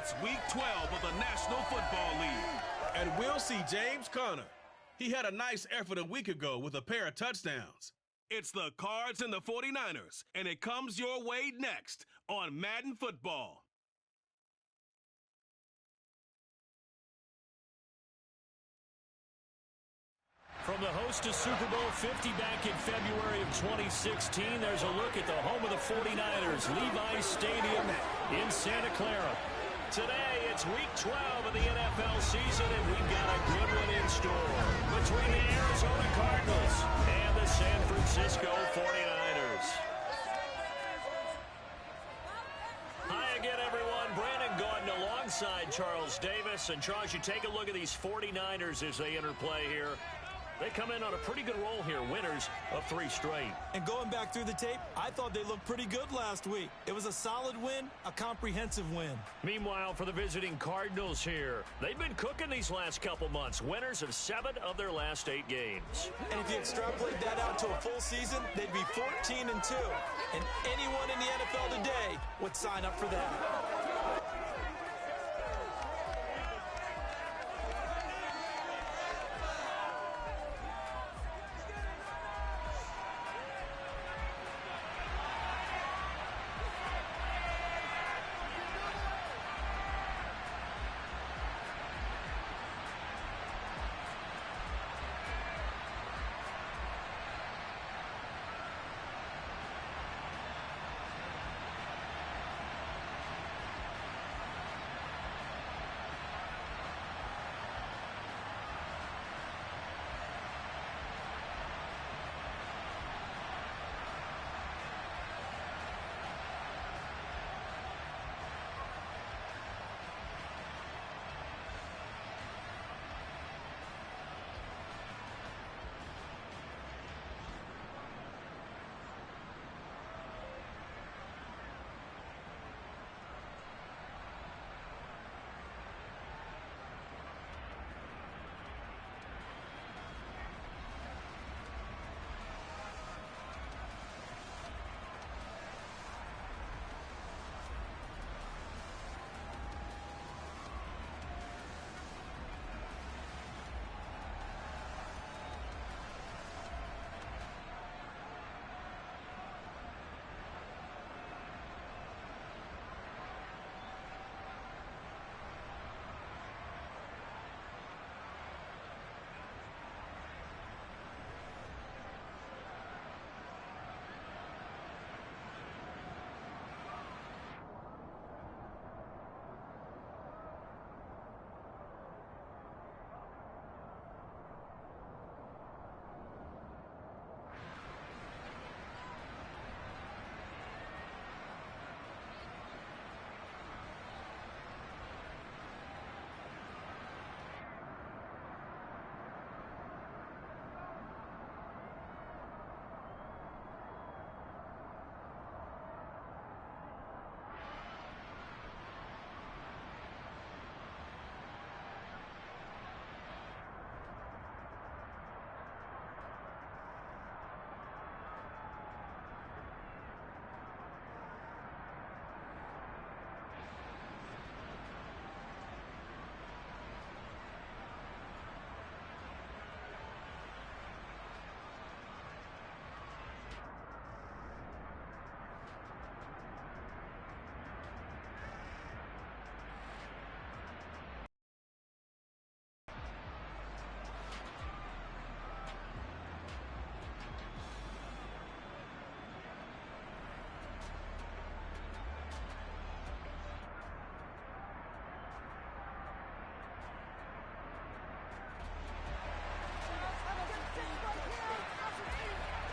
It's Week 12 of the National Football League. And we'll see James Conner. He had a nice effort a week ago with a pair of touchdowns. It's the Cards and the 49ers, and it comes your way next on Madden Football. From the host of Super Bowl 50 back in February of 2016, there's a look at the home of the 49ers, Levi's Stadium in Santa Clara. Today, it's Week 12 of the NFL season, and we've got a good one in store between the Arizona Cardinals and the San Francisco 49ers. Hi again, everyone. Brandon Gordon alongside Charles Davis. And Charles, you take a look at these 49ers as they enter play here. They come in on a pretty good roll here, winners of 3 straight. And going back through the tape, I thought they looked pretty good last week. It was a solid win, a comprehensive win. Meanwhile, for the visiting Cardinals here, they've been cooking these last couple months, winners of 7 of their last 8 games. And if you extrapolate that out to a full season, they'd be 14-2. And anyone in the NFL today would sign up for that.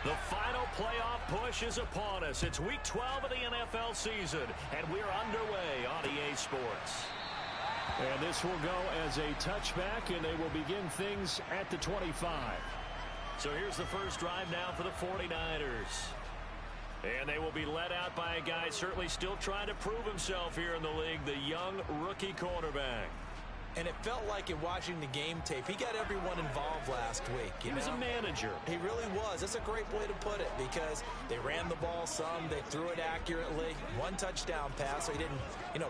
The final playoff push is upon us. It's Week 12 of the NFL season, and we're underway on EA Sports. And this will go as a touchback, and they will begin things at the 25. So here's the first drive now for the 49ers. And they will be led out by a guy certainly still trying to prove himself here in the league, the young rookie quarterback. And it felt like in watching the game tape, he got everyone involved last week. He was a manager. He really was. That's a great way to put it because they ran the ball some, they threw it accurately. One touchdown pass, so he didn't,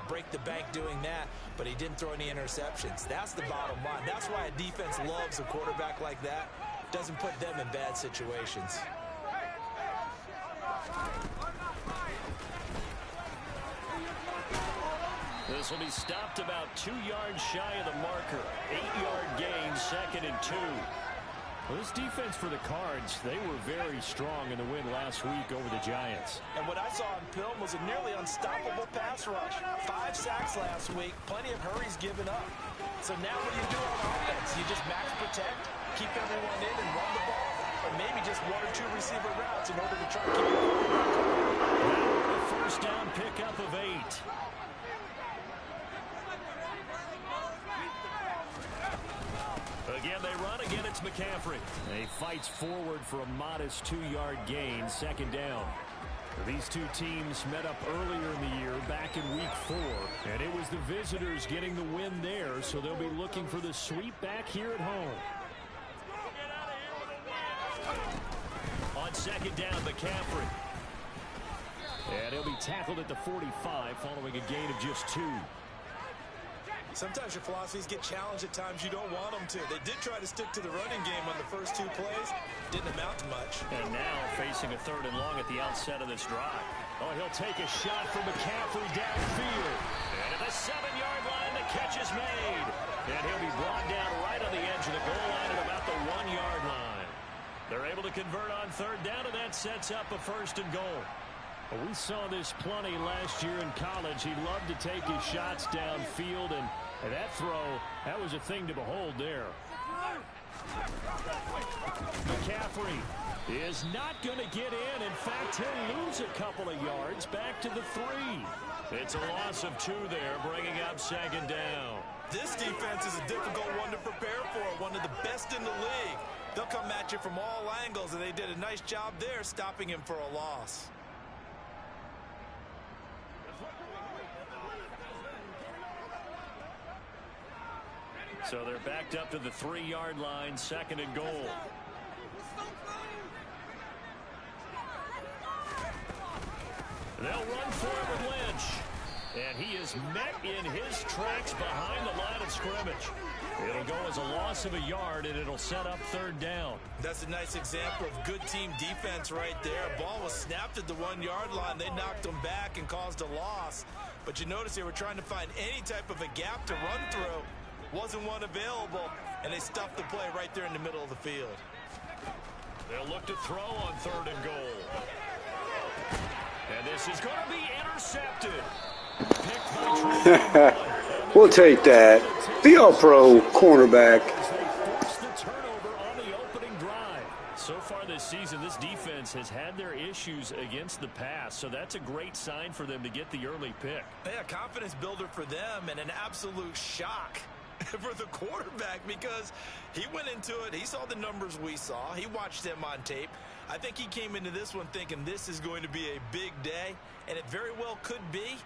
break the bank doing that, but he didn't throw any interceptions. That's the bottom line. That's why a defense loves a quarterback like that. Doesn't put them in bad situations. This will be stopped about 2 yards shy of the marker. 8-yard gain, 2nd and 2. Well, this defense for the Cards, they were very strong in the win last week over the Giants. And what I saw on film was a nearly unstoppable pass rush. 5 sacks last week, plenty of hurries given up. So now what do you do on offense? You just max protect, keep everyone in and run the ball, or maybe just 1 or 2 receiver routes in order to try to keep it going. A first down pickup of 8. Again, they run. Again, it's McCaffrey. He fights forward for a modest 2-yard gain, 2nd down. These two teams met up earlier in the year, back in week 4, and it was the visitors getting the win there, so they'll be looking for the sweep back here at home. On 2nd down, McCaffrey. And he'll be tackled at the 45 following a gain of just 2. Sometimes your philosophies get challenged at times you don't want them to. They did try to stick to the running game on the first 2 plays. Didn't amount to much. And now facing a 3rd and long at the outset of this drive. Oh, he'll take a shot from McCaffrey downfield. And at the 7-yard line, the catch is made. And he'll be brought down right on the edge of the goal line at about the 1-yard line. They're able to convert on 3rd down, and that sets up a 1st and goal. Well, we saw this plenty last year in college. He loved to take his shots downfield, and that throw, that was a thing to behold there. McCaffrey is not going to get in. In fact, he'll lose a couple of yards back to the 3. It's a loss of 2 there, bringing up 2nd down. This defense is a difficult one to prepare for, one of the best in the league. They'll come at you from all angles, and they did a nice job there stopping him for a loss. So they're backed up to the 3-yard line, 2nd and goal. They'll run for it with Lynch. And he is met in his tracks behind the line of scrimmage. It'll go as a loss of a yard, and it'll set up 3rd down. That's a nice example of good team defense right there. Ball was snapped at the 1-yard line. They knocked him back and caused a loss. But you notice they were trying to find any type of a gap to run through. Wasn't one available, and they stuffed the play right there in the middle of the field. They'll look to throw on 3rd and goal. And this is going to be intercepted. We'll take that. The all-pro cornerback. The turnover on the opening drive. So far this season, this defense has had their issues against the pass, so that's a great sign for them to get the early pick. Yeah, confidence builder for them and an absolute shock for the quarterback because he went into it. He saw the numbers we saw. He watched them on tape. I think he came into this one thinking this is going to be a big day, and it very well could be.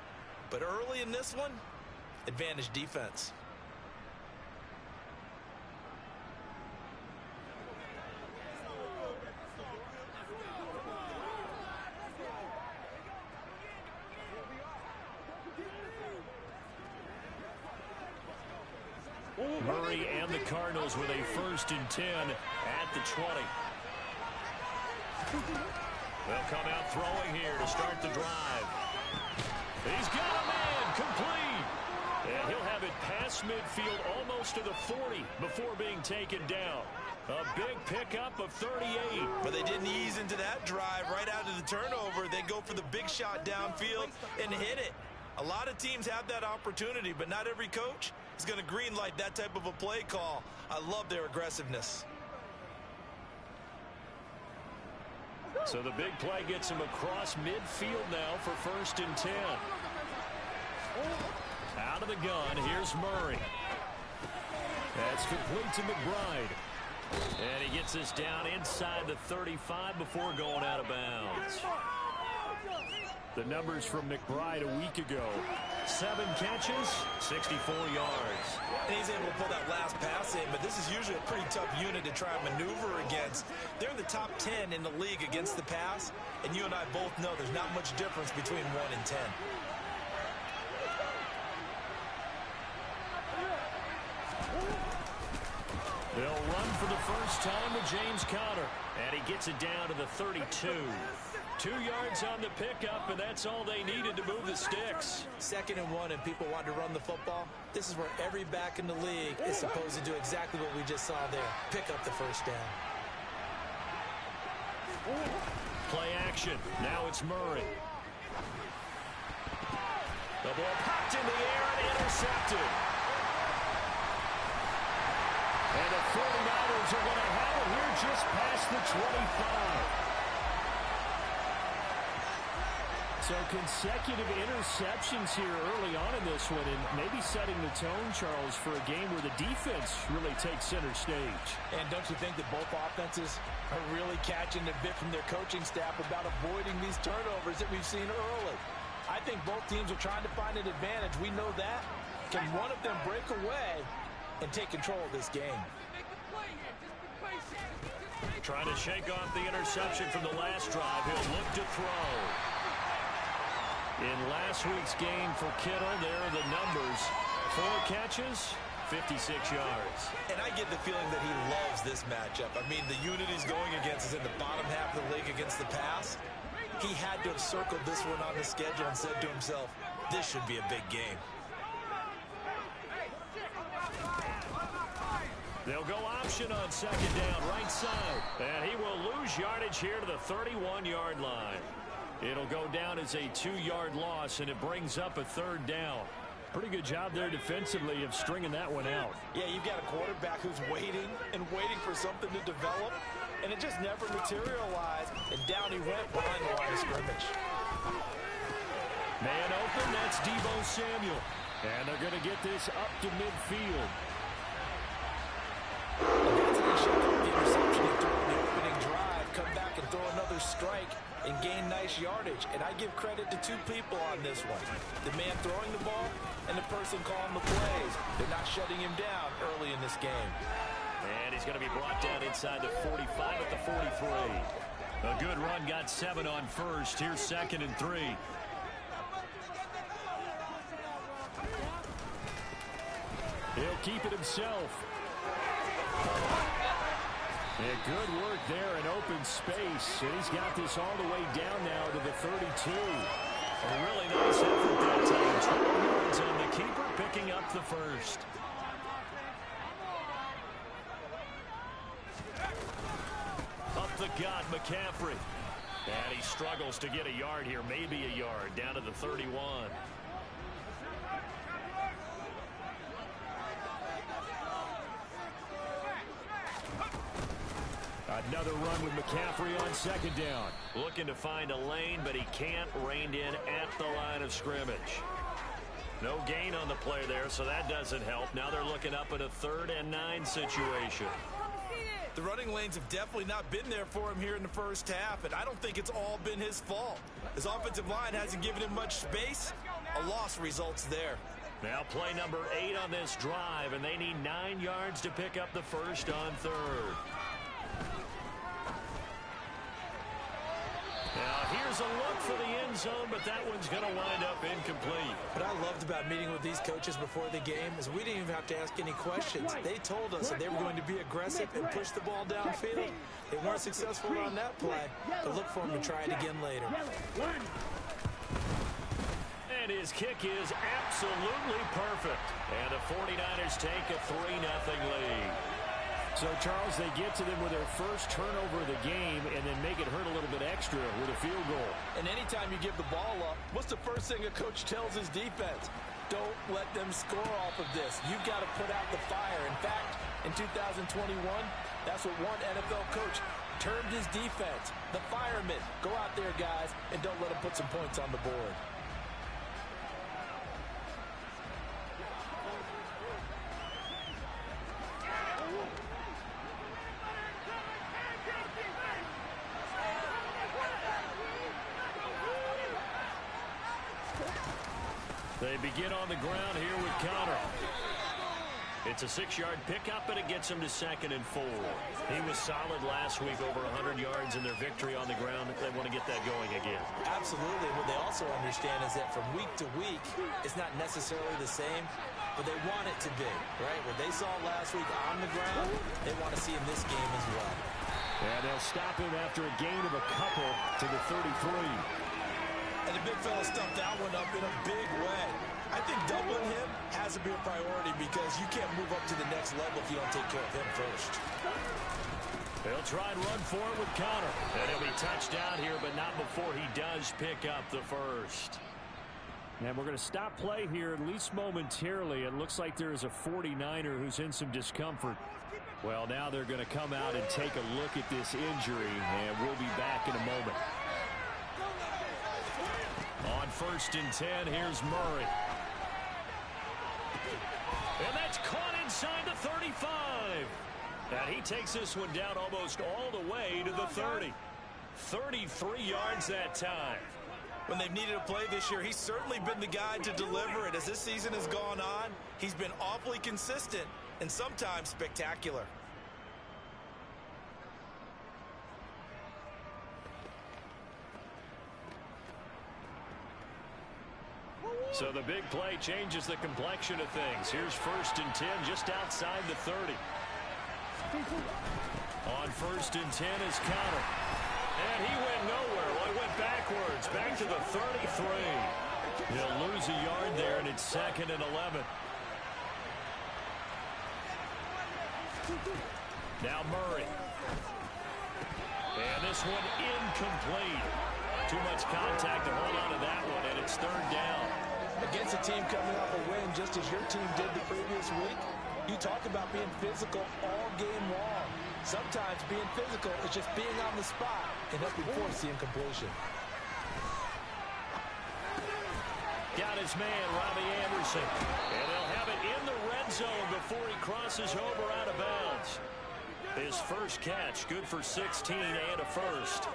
But early in this one, advantage defense. Murray and the Cardinals with a 1st and 10 at the 20. They'll come out throwing here to start the drive. He's got a man complete. And he'll have it past midfield almost to the 40 before being taken down. A big pickup of 38. But they didn't ease into that drive right out of the turnover. They go for the big shot downfield and hit it. A lot of teams have that opportunity, but not every coach is going to greenlight that type of a play call. I love their aggressiveness. So the big play gets him across midfield now for 1st and 10. Out of the gun, here's Murray. That's complete to McBride. And he gets this down inside the 35 before going out of bounds. The numbers from McBride a week ago. 7 catches, 64 yards. And he's able to pull that last pass in, but this is usually a pretty tough unit to try and maneuver against. They're in the top 10 in the league against the pass, and you and I both know there's not much difference between 1 and 10. They'll run for the first time with James Conner, and he gets it down to the 32. 2 yards on the pickup, and that's all they needed to move the sticks. 2nd and 1, and people want to run the football. This is where every back in the league is supposed to do exactly what we just saw there. Pick up the first down. Play action. Now it's Murray. The ball popped in the air and intercepted. And the 49ers are going to have it here just past the 25. So consecutive interceptions here early on in this one, and maybe setting the tone, Charles, for a game where the defense really takes center stage. And don't you think that both offenses are really catching a bit from their coaching staff about avoiding these turnovers that we've seen early? I think both teams are trying to find an advantage. We know that. Can one of them break away and take control of this game? Trying to shake off the interception from the last drive. He'll look to throw. In last week's game for Kittle, there are the numbers. 4 catches, 56 yards. And I get the feeling that he loves this matchup. I mean, the unit he's going against is in the bottom half of the league against the pass. He had to have circled this one on the schedule and said to himself, this should be a big game. They'll go option on 2nd down, right side. And he will lose yardage here to the 31-yard line. It'll go down as a 2-yard loss, and it brings up a 3rd down. Pretty good job there defensively of stringing that one out. Yeah, you've got a quarterback who's waiting and waiting for something to develop, and it just never materialized, and down he went behind the line of scrimmage. Man open, that's Deebo Samuel. And they're going to get this up to midfield. The interception he threw in the opening drive, come back and throw another strike and gain nice yardage. And I give credit to 2 people on this one. The man throwing the ball and the person calling the plays. They're not shutting him down early in this game. And he's going to be brought down inside the 45 at the 43. A good run, got 7 on first. Here's 2nd and 3. He'll keep it himself. Yeah, good work there in open space. And he's got this all the way down now to the 32. A really nice effort that time. 12 yards on the keeper, picking up the first. Up the gut, McCaffrey. And he struggles to get a yard here, maybe a yard, down to the 31. Another run with McCaffrey on 2nd down. Looking to find a lane, but he can't. Reined in at the line of scrimmage. No gain on the play there, so that doesn't help. Now they're looking up at a 3rd and 9 situation. The running lanes have definitely not been there for him here in the first half, and I don't think it's all been his fault. His offensive line hasn't given him much space. A loss results there. Now play number 8 on this drive, and they need 9 yards to pick up the first on 3rd. Now here's a look for the end zone, but that one's going to wind up incomplete. What I loved about meeting with these coaches before the game is we didn't even have to ask any questions. They told us that they were going to be aggressive and push the ball downfield. They weren't successful on that play, but look for them to try it again later. And his kick is absolutely perfect. And the 49ers take a 3-0 lead. So, Charles, they get to them with their first turnover of the game and then make it hurt a little bit extra with a field goal. And anytime you give the ball up, what's the first thing a coach tells his defense? Don't let them score off of this. You've got to put out the fire. In fact, in 2021, that's what one NFL coach termed his defense. The firemen. Go out there, guys, and don't let them put some points on the board. They begin on the ground here with Connor. It's a 6-yard pickup, and it gets him to 2nd and 4. He was solid last week, over 100 yards in their victory on the ground. They want to get that going again. Absolutely. What they also understand is that from week to week, it's not necessarily the same, but they want it to be, right? What they saw last week on the ground, they want to see in this game as well. And they'll stop him after a gain of a couple to the 33. And the big fella stuffed that one up in a big way. I think doubling him has to be a priority because you can't move up to the next level if you don't take care of him first. They'll try and run for it with Connor. And he'll be touched down here, but not before he does pick up the first. And we're going to stop play here, at least momentarily. It looks like there is a 49er who's in some discomfort. Well, now they're going to come out and take a look at this injury, and we'll be back in a moment. On 1st and 10, here's Murray. And that's caught inside the 35. And he takes this one down almost all the way to the 30. 33 yards that time. When they've needed a play this year, he's certainly been the guy to deliver it. As this season has gone on, he's been awfully consistent and sometimes spectacular. So the big play changes the complexion of things. Here's 1st and 10 just outside the 30. On 1st and 10 is Connor. And he went nowhere. Well, he went backwards, back to the 33. He'll lose a yard there, and it's 2nd and 11. Now Murray. And this one incomplete. Too much contact to hold on to that one, and it's 3rd down. Against a team coming off a win just as your team did the previous week, you talk about being physical all game long. Sometimes being physical is just being on the spot and helping force the incompletion. Got his man, Robbie Anderson. And they'll have it in the red zone before he crosses over out of bounds. His first catch, good for 16 and a first.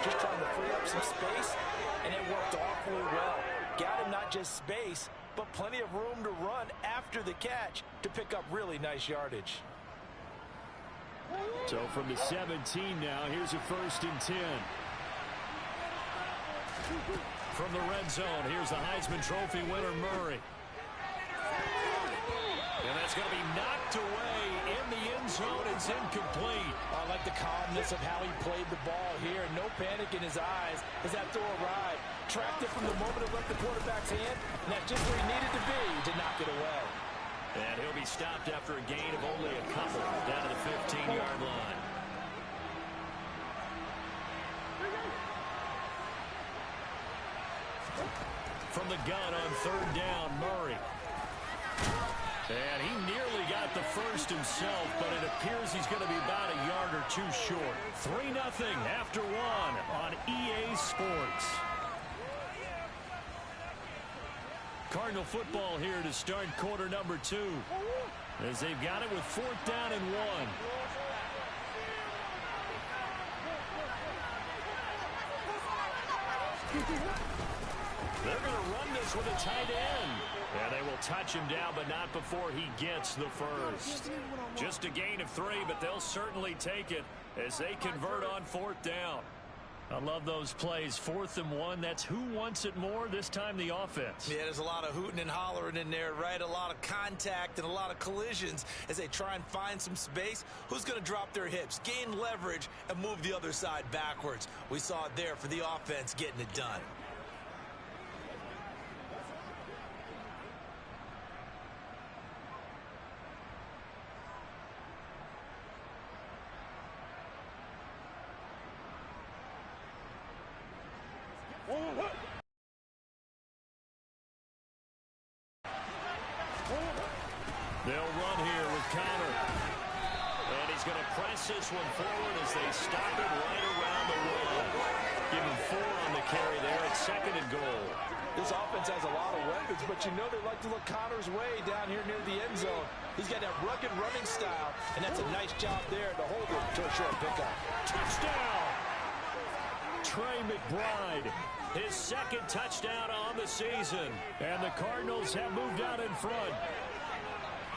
Just trying to free up some space, and it worked awfully well. Got him not just space, but plenty of room to run after the catch to pick up really nice yardage. So from the 17 now, here's a 1st and 10. From the red zone, here's the Heisman Trophy winner, Murray. And that's going to be knocked away in the end zone. It's incomplete. I like the calmness of how he played the ball here. No panic in his eyes as that throw arrived. Tracked it from the moment it left the quarterback's hand, and that's just where he needed to be to knock it away. And he'll be stopped after a gain of only a couple down to the 15-yard line. From the gun on 3rd down, Murray. And he nearly got the first himself, but it appears he's going to be about a yard or two short. 3-0 after 1 on EA Sports. Cardinal football here to start quarter number 2. As they've got it with 4th down and 1. They're going to run this with a tight end. And they will touch him down, but not before he gets the first. Just a gain of 3, but they'll certainly take it as they convert on 4th down. I love those plays. 4th and 1, that's who wants it more, this time the offense. Yeah, there's a lot of hooting and hollering in there, right? A lot of contact and a lot of collisions as they try and find some space. Who's going to drop their hips, gain leverage, and move the other side backwards? We saw it there for the offense getting it done. They'll run here with Connor. And he's going to press this one forward as they stop it right around the wall. Give him 4 on the carry there at 2nd and goal. This offense has a lot of weapons, but you know they like to look Connor's way down here near the end zone. He's got that rugged running style, and that's a nice job there to hold it to a short pickup. Touchdown! Trey McBride. His second touchdown on the season. And the Cardinals have moved out in front.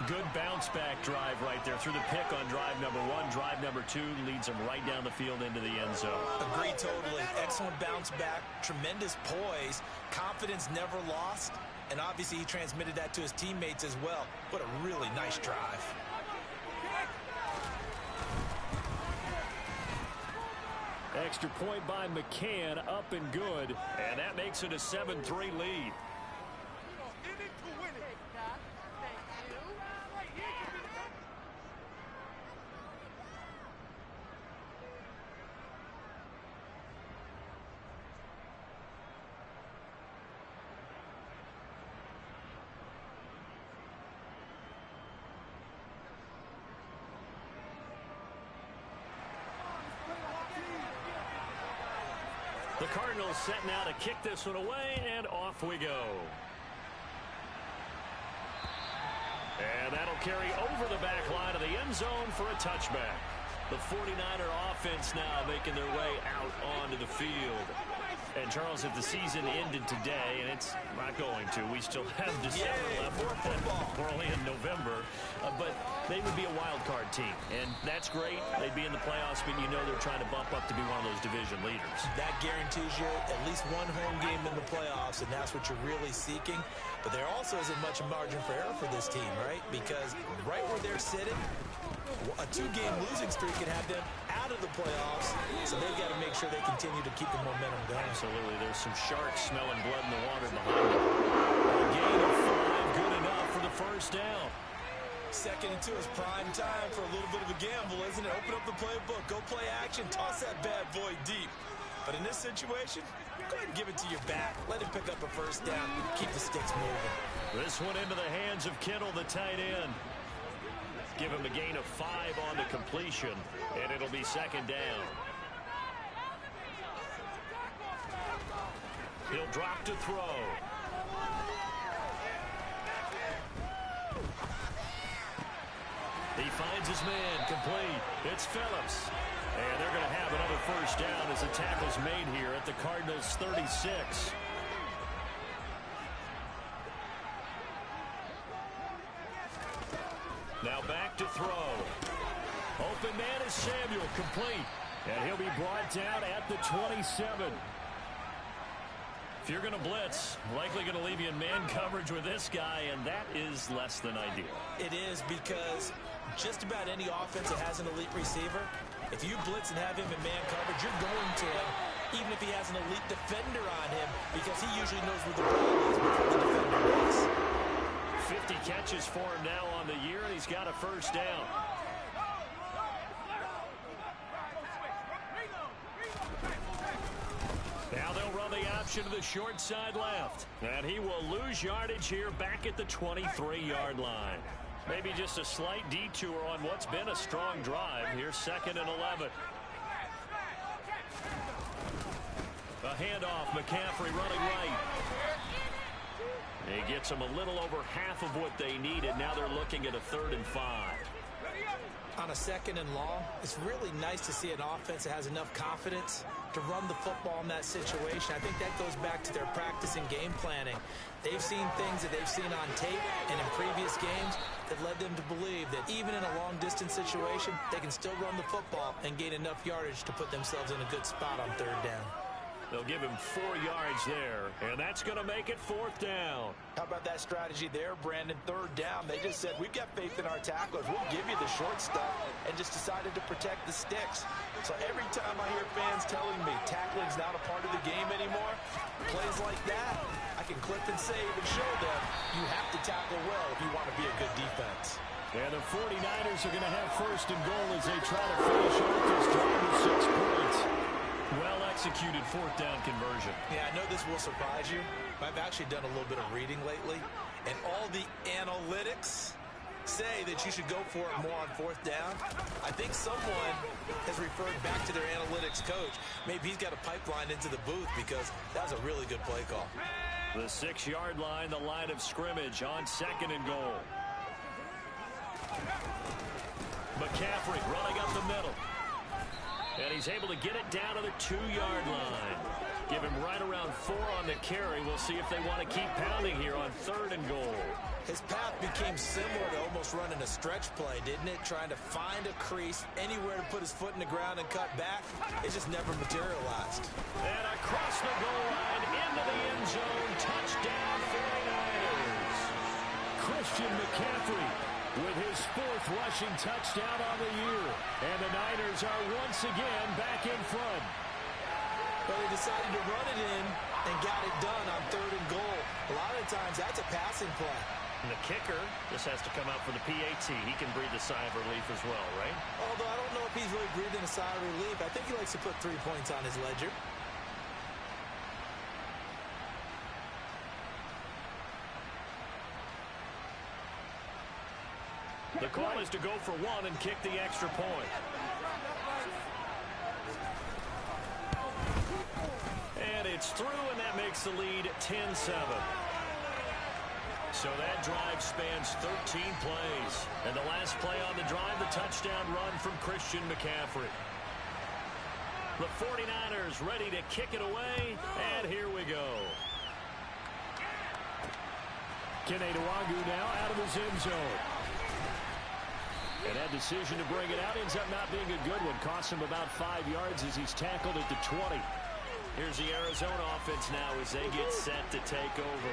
Good bounce-back drive right there through the pick on drive number 1. Drive number 2 leads them right down the field into the end zone. Agreed totally. Excellent bounce-back, tremendous poise, confidence never lost, and obviously he transmitted that to his teammates as well. What a really nice drive. Extra point by McCann, up and good, and that makes it a 7-3 lead. The Cardinals set now to kick this one away, and off we go. And that'll carry over the back line of the end zone for a touchback. The 49er offense now making their way out onto the field. And, Charles, if the season ended today, and it's not going to, we still have December left. We're only in November. But they would be a wild card team. And that's great. They'd be in the playoffs, but you know they're trying to bump up to be one of those division leaders. That guarantees you at least one home game in the playoffs, and that's what you're really seeking. But there also isn't much margin for error for this team, right? Because right where they're sitting, a 2-game losing streak could have them out of the playoffs, so they've got to make sure they continue to keep the momentum going. Absolutely. There's some sharks smelling blood in the water behind them. A gain of 5, good enough for the first down. 2nd and 2 is prime time for a little bit of a gamble, isn't it? Open up the playbook, go play action, toss that bad boy deep. But in this situation, go ahead and give it to your back. Let him pick up a first down. Keep the sticks moving. This one into the hands of Kittle, the tight end. Give him a gain of 5 on the completion, and it'll be 2nd down. He'll drop to throw. He finds his man, complete. It's Phillips. And they're going to have another first down as the tackle's made here at the Cardinals' 36. Now back to throw. Open man is Samuel, complete. And he'll be brought down at the 27. If you're going to blitz, likely going to leave you in man coverage with this guy, and that is less than ideal. It is, because just about any offense that has an elite receiver, if you blitz and have him in man coverage, you're going to him, even if he has an elite defender on him, because he usually knows where the ball is before the defender is. 50 catches for him now on the year, and he's got a first down. Now they'll run the option to the short side left. And he will lose yardage here back at the 23-yard line. Maybe just a slight detour on what's been a strong drive. Here's 2nd and 11. A handoff, McCaffrey running right. He gets them a little over half of what they needed. Now they're looking at a 3rd and 5. On a 2nd and long, it's really nice to see an offense that has enough confidence to run the football in that situation. I think that goes back to their practice and game planning. They've seen things that they've seen on tape and in previous games that led them to believe that even in a long-distance situation, they can still run the football and gain enough yardage to put themselves in a good spot on 3rd down. They'll give him 4 yards there, and that's going to make it 4th down. How about that strategy there, Brandon? 3rd down, they just said, we've got faith in our tacklers. We'll give you the short stuff, and just decided to protect the sticks. So every time I hear fans telling me tackling's not a part of the game anymore, plays like that, I can clip and save and show them you have to tackle well if you want to be a good defense. And the 49ers are going to have 1st and goal as they try to finish off this drive with 6 points. Well-executed 4th down conversion. Yeah, I know this will surprise you. I've actually done a little bit of reading lately, and all the analytics say that you should go for it more on 4th down. I think someone has referred back to their analytics coach. Maybe he's got a pipeline into the booth, because that was a really good play call. The 6-yard line, the line of scrimmage on 2nd and goal. McCaffrey running up the middle. And he's able to get it down to the 2-yard line. Give him right around 4 on the carry. We'll see if they want to keep pounding here on 3rd and goal. His path became similar to almost running a stretch play, didn't it? Trying to find a crease, anywhere to put his foot in the ground and cut back. It just never materialized. And across the goal line, into the end zone. Touchdown, 49ers. Christian McCaffrey with his 4th rushing touchdown on the year. And the Niners are once again back in front. But they decided to run it in and got it done on 3rd and goal. A lot of times that's a passing play. And the kicker just has to come out for the PAT. He can breathe a sigh of relief as well, right? Although I don't know if he's really breathing a sigh of relief. I think he likes to put 3 points on his ledger. The call is to go for 1 and kick the extra point. And it's through, and that makes the lead 10-7. So that drive spans 13 plays. And the last play on the drive, the touchdown run from Christian McCaffrey. The 49ers ready to kick it away, and here we go. Kene Nwangu now out of his end zone. And that decision to bring it out ends up not being a good one. Costs him about 5 yards as he's tackled at the 20. Here's the Arizona offense now as they get set to take over.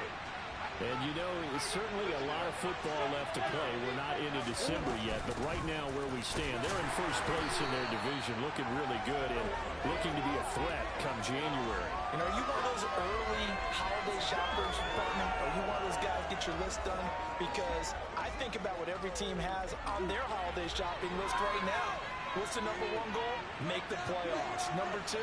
And, you know, it's certainly a lot of football left to play. We're not into December yet, but right now where we stand, they're in first place in their division, looking really good and looking to be a threat come January. And are you one of those early holiday shoppers, partner? Are you one of those guys get your list done? Because I think about what every team has on their holiday shopping list right now. What's the number 1 goal? Make the playoffs. Number 2,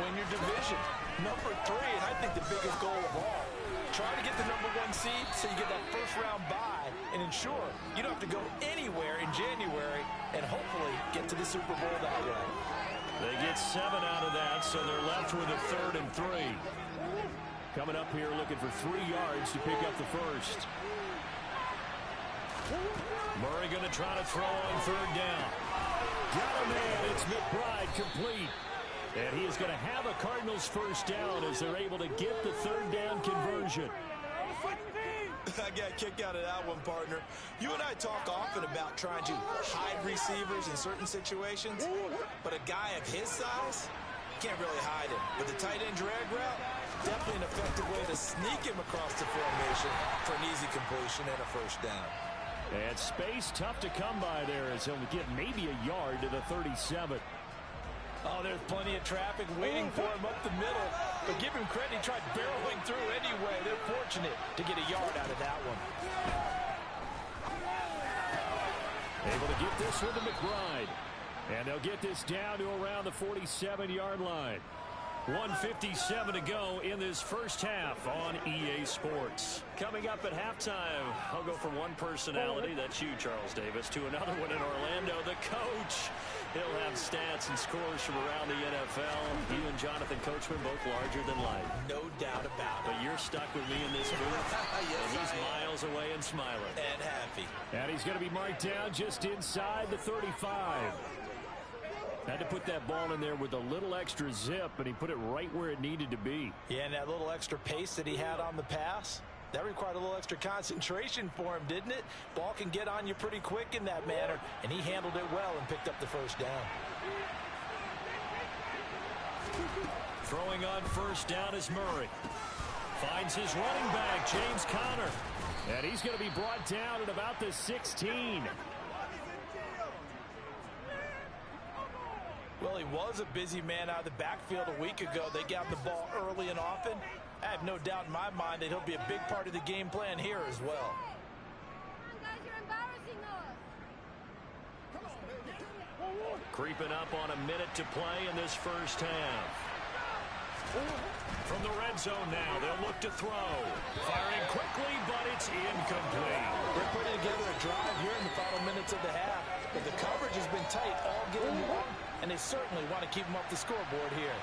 win your division. Number 3, and I think the biggest goal of all, try to get the number 1 seed so you get that first-round bye and ensure you don't have to go anywhere in January and hopefully get to the Super Bowl that way. They get 7 out of that, so they're left with a 3rd and 3. Coming up here looking for 3 yards to pick up the first. Murray going to try to throw on 3rd down. Got a man. It's McBride complete. And he is going to have a Cardinals first down as they're able to get the 3rd down conversion. I got a kick out of that one, partner. You and I talk often about trying to hide receivers in certain situations, but a guy of his size, can't really hide him. But the tight end drag route, definitely an effective way to sneak him across the formation for an easy completion and a first down. And space tough to come by there as he'll get maybe a yard to the 37. Oh, there's plenty of traffic waiting for him up the middle. But give him credit, he tried barreling through anyway. They're fortunate to get a yard out of that one. Able to get this one to McBride. And they'll get this down to around the 47-yard line. 1:57 to go in this first half on EA Sports. Coming up at halftime, I'll go from one personality, that's you, Charles Davis, to another one in Orlando, the coach. He'll have stats and scores from around the NFL. You and Jonathan Coachman both larger than life. No doubt about it. But you're stuck with me in this booth. Yes, and he's miles away and smiling. And happy. And he's going to be marked down just inside the 35. Had to put that ball in there with a little extra zip, and he put it right where it needed to be. Yeah, and that little extra pace that he had on the pass, that required a little extra concentration for him, didn't it? Ball can get on you pretty quick in that manner, and he handled it well and picked up the first down. Throwing on first down is Murray. Finds his running back, James Conner. And he's going to be brought down at about the 16. Well, he was a busy man out of the backfield a week ago. They got the ball early and often. I have no doubt in my mind that he'll be a big part of the game plan here as well. Guys, you're embarrassing us. Creeping up on a minute to play in this first half. From the red zone now, they'll look to throw. Firing quickly, but it's incomplete. They're putting together a drive here in the final minutes of the half. But the coverage has been tight all game long, and they certainly want to keep them off the scoreboard here.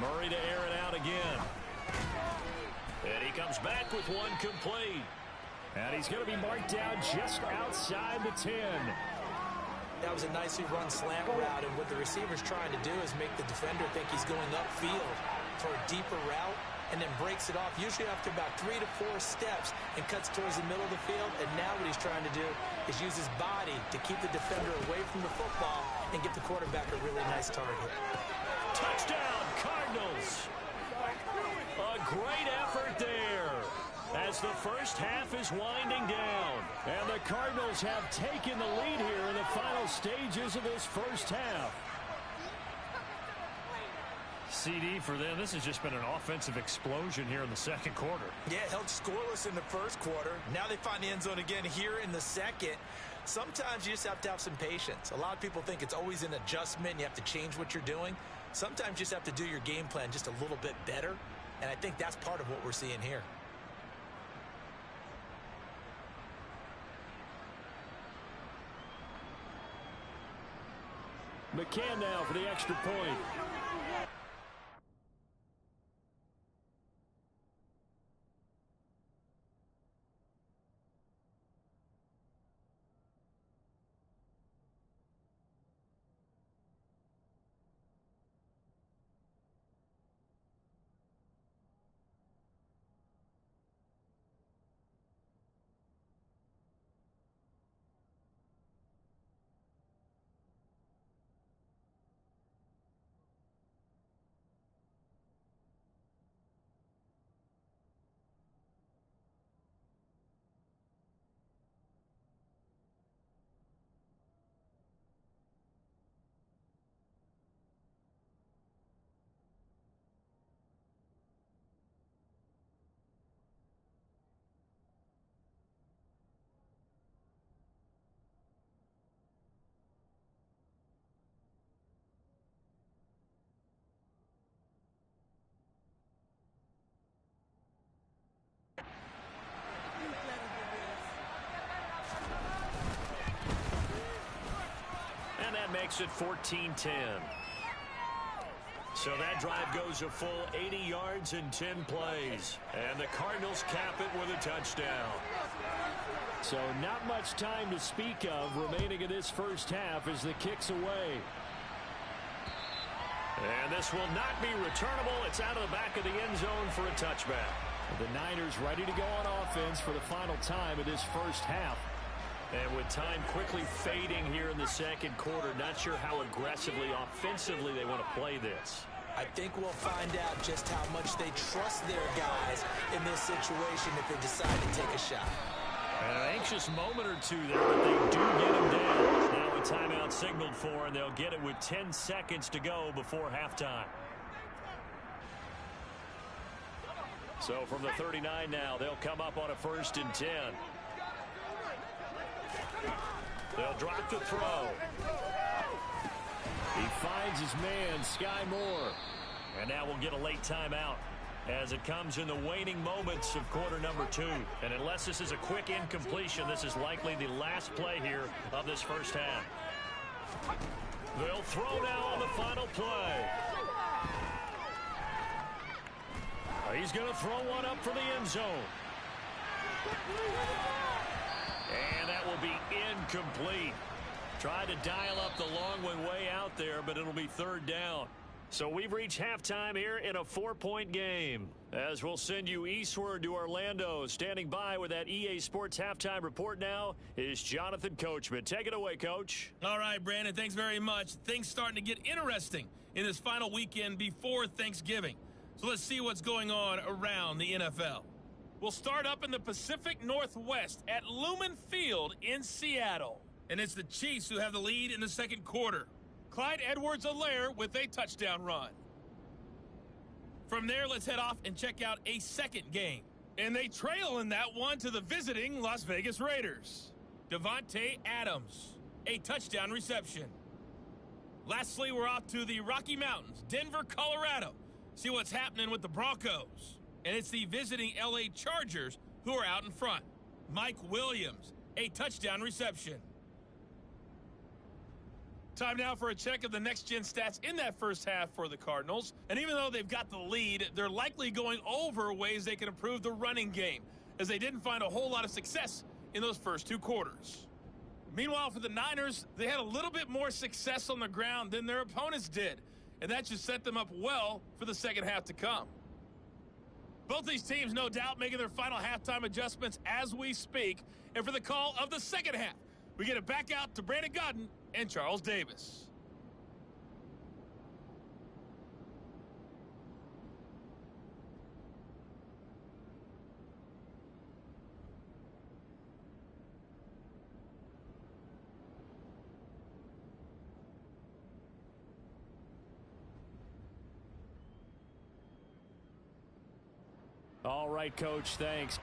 Murray to air it out again. And he comes back with one complete. And he's going to be marked down just outside the 10. That was a nicely run slant route, and what the receiver's trying to do is make the defender think he's going upfield for a deeper route, and then breaks it off, usually after about 3 to 4 steps, and cuts towards the middle of the field. And now what he's trying to do is use his body to keep the defender away from the football and get the quarterback a really nice target. Touchdown, Cardinals. A great effort there as the first half is winding down. And the Cardinals have taken the lead here in the final stages of this first half. CD for them, this has just been an offensive explosion here in the second quarter. Yeah, held scoreless in the first quarter. Now they find the end zone again here in the second. Sometimes you just have to have some patience. A lot of people think it's always an adjustment. You have to change what you're doing. Sometimes you just have to do your game plan just a little bit better. And I think that's part of what we're seeing here. McCann now for the extra point. Makes it 14-10. So that drive goes a full 80 yards in 10 plays. And the Cardinals cap it with a touchdown. So not much time to speak of remaining in this first half as the kick's away. And this will not be returnable. It's out of the back of the end zone for a touchback. The Niners ready to go on offense for the final time of this first half. And with time quickly fading here in the second quarter, not sure how aggressively, offensively they want to play this. I think we'll find out just how much they trust their guys in this situation if they decide to take a shot. And an anxious moment or two there, but they do get him down. Now a timeout signaled for, and they'll get it with 10 seconds to go before halftime. So from the 39 now, they'll come up on a 1st and 10. They'll drop the throw. He finds his man, Sky Moore. And now we'll get a late timeout as it comes in the waning moments of quarter number 2. And unless this is a quick incompletion, this is likely the last play here of this first half. They'll throw now on the final play. He's going to throw one up for the end zone. And that will be incomplete. Tried to dial up the long one way out there, but it'll be 3rd down. So we've reached halftime here in a 4-point game. As we'll send you eastward to Orlando. Standing by with that EA Sports halftime report now is Jonathan Coachman. Take it away, Coach. All right, Brandon, thanks very much. Things starting to get interesting in this final weekend before Thanksgiving. So let's see what's going on around the NFL. We'll start up in the Pacific Northwest at Lumen Field in Seattle. And it's the Chiefs who have the lead in the second quarter. Clyde Edwards-Helaire with a touchdown run. From there, let's head off and check out a second game. And they trail in that one to the visiting Las Vegas Raiders. Devontae Adams, a touchdown reception. Lastly, we're off to the Rocky Mountains, Denver, Colorado. See what's happening with the Broncos. And it's the visiting LA Chargers who are out in front. Mike Williams, a touchdown reception. Time now for a check of the next-gen stats in that first half for the Cardinals. And even though they've got the lead, they're likely going over ways they can improve the running game, as they didn't find a whole lot of success in those first 2 quarters. Meanwhile, for the Niners, they had a little bit more success on the ground than their opponents did, and that just set them up well for the second half to come. Both these teams, no doubt, making their final halftime adjustments as we speak. And for the call of the second half, we get it back out to Brandon Godden and Charles Davis. All right, Coach, thanks.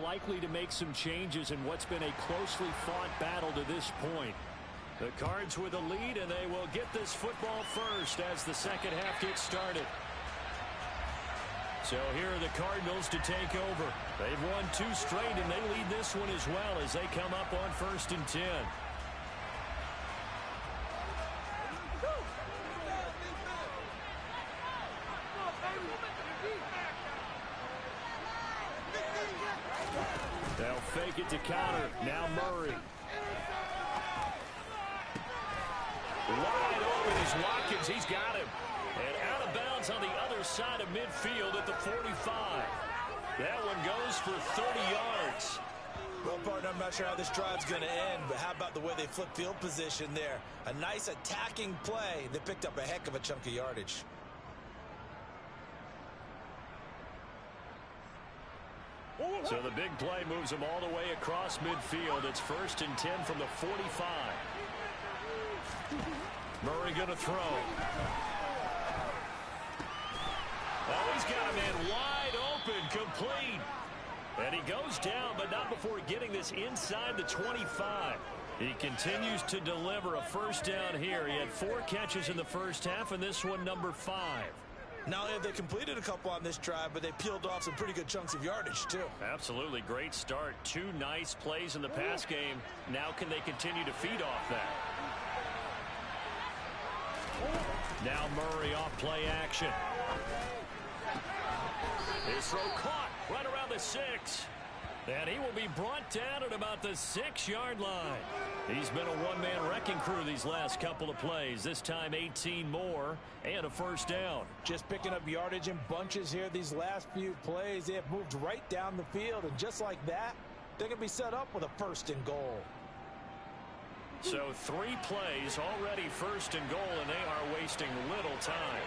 Likely to make some changes in what's been a closely fought battle to this point. The Cards with a lead, and they will get this football first as the second half gets started. So here are the Cardinals to take over. They've won 2 straight, and they lead this one as well as they come up on 1st and 10. They'll fake it to counter. Now Murray. Wide open is Watkins. He's got him. And out of bounds on the other side of midfield at the 45. That one goes for 30 yards. Well, partner, I'm not sure how this drive's going to end, but how about the way they flip field position there? A nice attacking play. They picked up a heck of a chunk of yardage. So the big play moves them all the way across midfield. It's 1st and 10 from the 45. Murray going to throw. Oh, he's got a man wide open, complete. And he goes down, but not before getting this inside the 25. He continues to deliver a 1st down here. He had 4 catches in the 1st half, and this one number 5. Not only have they completed a couple on this drive, but they peeled off some pretty good chunks of yardage, too. Absolutely great start. 2 nice plays in the pass game. Now can they continue to feed off that? Now Murray off play action. His throw caught right around the 6. And he will be brought down at about the 6-yard line. He's been a one-man wrecking crew these last couple of plays. This time 18 more and a 1st down. Just picking up yardage in bunches here these last few plays. They have moved right down the field, and just like that, they're going to be set up with a 1st and goal. So 3 plays already 1st and goal, and they are wasting little time.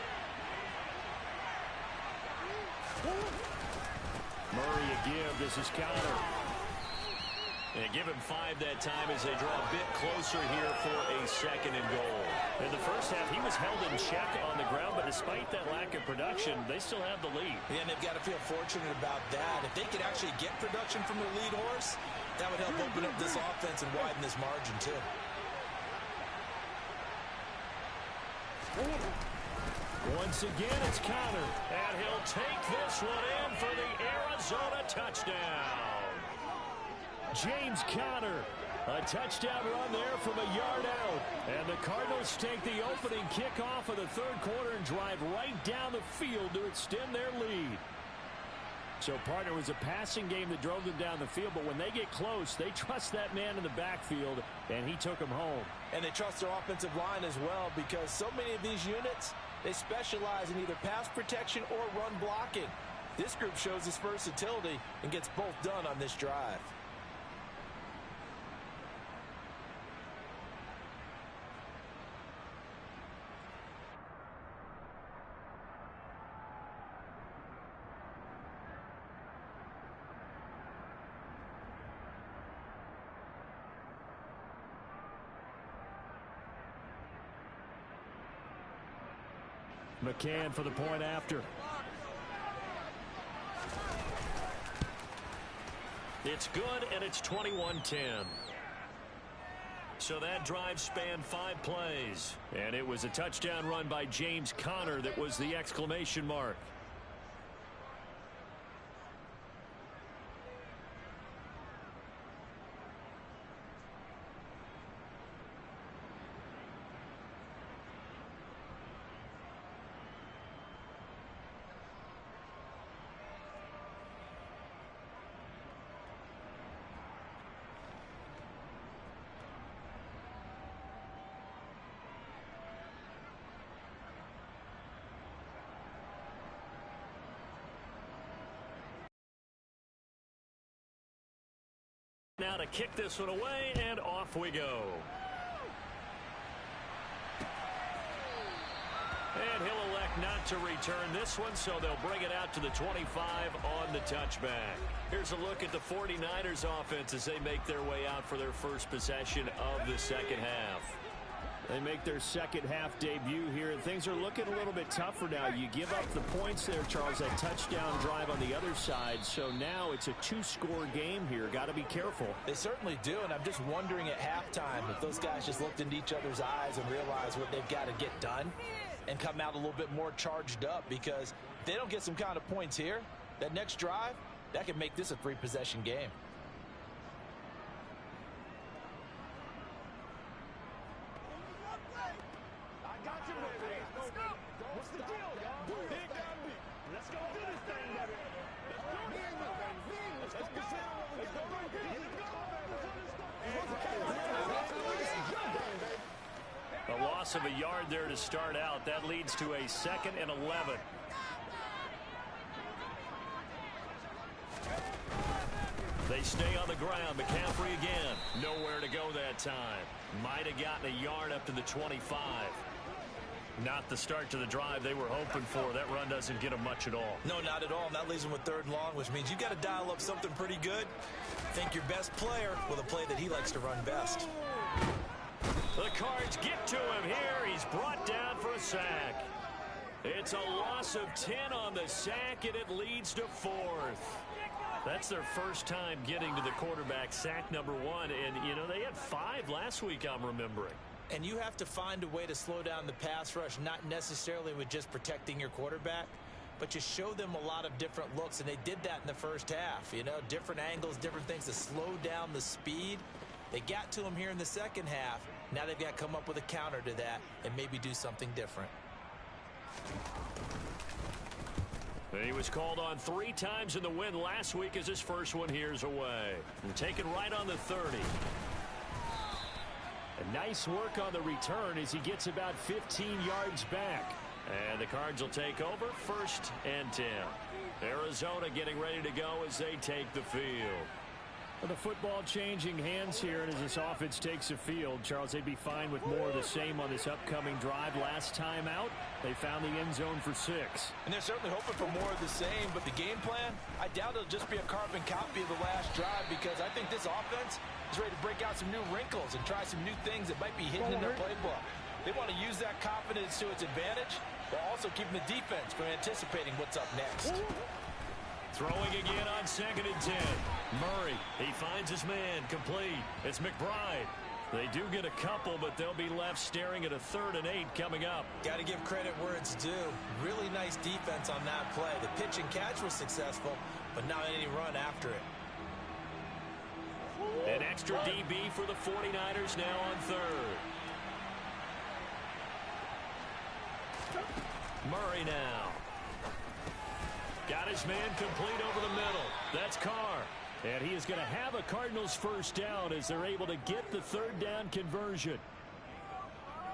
Murray a give. This is counter. And give him 5 that time as they draw a bit closer here for a 2nd and goal. In the 1st half, he was held in check on the ground, but despite that lack of production, they still have the lead. Yeah, and they've got to feel fortunate about that. If they could actually get production from their lead horse, that would help open up this offense and widen this margin, too. Once again, it's counter, and he'll take this one in for the Arizona touchdown. James Conner, a touchdown run there from a yard out. And the Cardinals take the opening kickoff of the 3rd quarter and drive right down the field to extend their lead. So, partner, it was a passing game that drove them down the field, but when they get close, they trust that man in the backfield, and he took them home. And they trust their offensive line as well, because so many of these units, they specialize in either pass protection or run blocking. This group shows its versatility and gets both done on this drive. McCann for the point after. It's good, and it's 21-10. So that drive spanned 5 plays. And it was a touchdown run by James Conner that was the exclamation mark. Now to kick this one away, and off we go. And he'll elect not to return this one, so they'll bring it out to the 25 on the touchback. Here's a look at the 49ers offense as they make their way out for their first possession of the 2nd half. They make their 2nd half debut here, and things are looking a little bit tougher now. You give up the points there, Charles, that touchdown drive on the other side. So now it's a 2-score game here. Got to be careful. They certainly do, and I'm just wondering at halftime if those guys just looked into each other's eyes and realized what they've got to get done and come out a little bit more charged up, because if they don't get some kind of points here, that next drive, that could make this a 3-possession game. A loss of a yard there to start out. That leads to a 2nd and 11. They stay on the ground. McCaffrey again. Nowhere to go that time. Might have gotten a yard up to the 25. Not the start to the drive they were hoping for. That run doesn't get them much at all. No, not at all. And that leaves them with 3rd and long, which means you've got to dial up something pretty good. Think your best player with a play that he likes to run best. The Cards get to him here. He's brought down for a sack. It's a loss of 10 on the sack, and it leads to 4th. That's their first time getting to the quarterback, sack number 1. And, you know, they had 5 last week, I'm remembering. And you have to find a way to slow down the pass rush, not necessarily with just protecting your quarterback, but you show them a lot of different looks, and they did that in the first half. You know, different angles, different things to slow down the speed. They got to him here in the second half. Now they've got to come up with a counter to that and maybe do something different. He was called on 3 times in the win last week as his first one here's away. And taken right on the 30. A nice work on the return as he gets about 15 yards back. And the Cards will take over 1st and 10. Arizona getting ready to go as they take the field. The football changing hands here, and as this offense takes the field, Charles, they'd be fine with more of the same on this upcoming drive. Last time out, they found the end zone for 6. And they're certainly hoping for more of the same, but the game plan, I doubt it'll just be a carbon copy of the last drive, because I think this offense is ready to break out some new wrinkles and try some new things that might be hidden in their playbook. They want to use that confidence to its advantage, while also keeping the defense from anticipating what's up next. Throwing again on 2nd and 10. Murray, he finds his man, complete. It's McBride. They do get a couple, but they'll be left staring at a 3rd and 8 coming up. Got to give credit where it's due. Really nice defense on that play. The pitch and catch was successful, but not any run after it. An extra DB for the 49ers now on 3rd. Murray now. Got his man complete over the middle. That's Carr. And he is going to have a Cardinals first down as they're able to get the 3rd down conversion.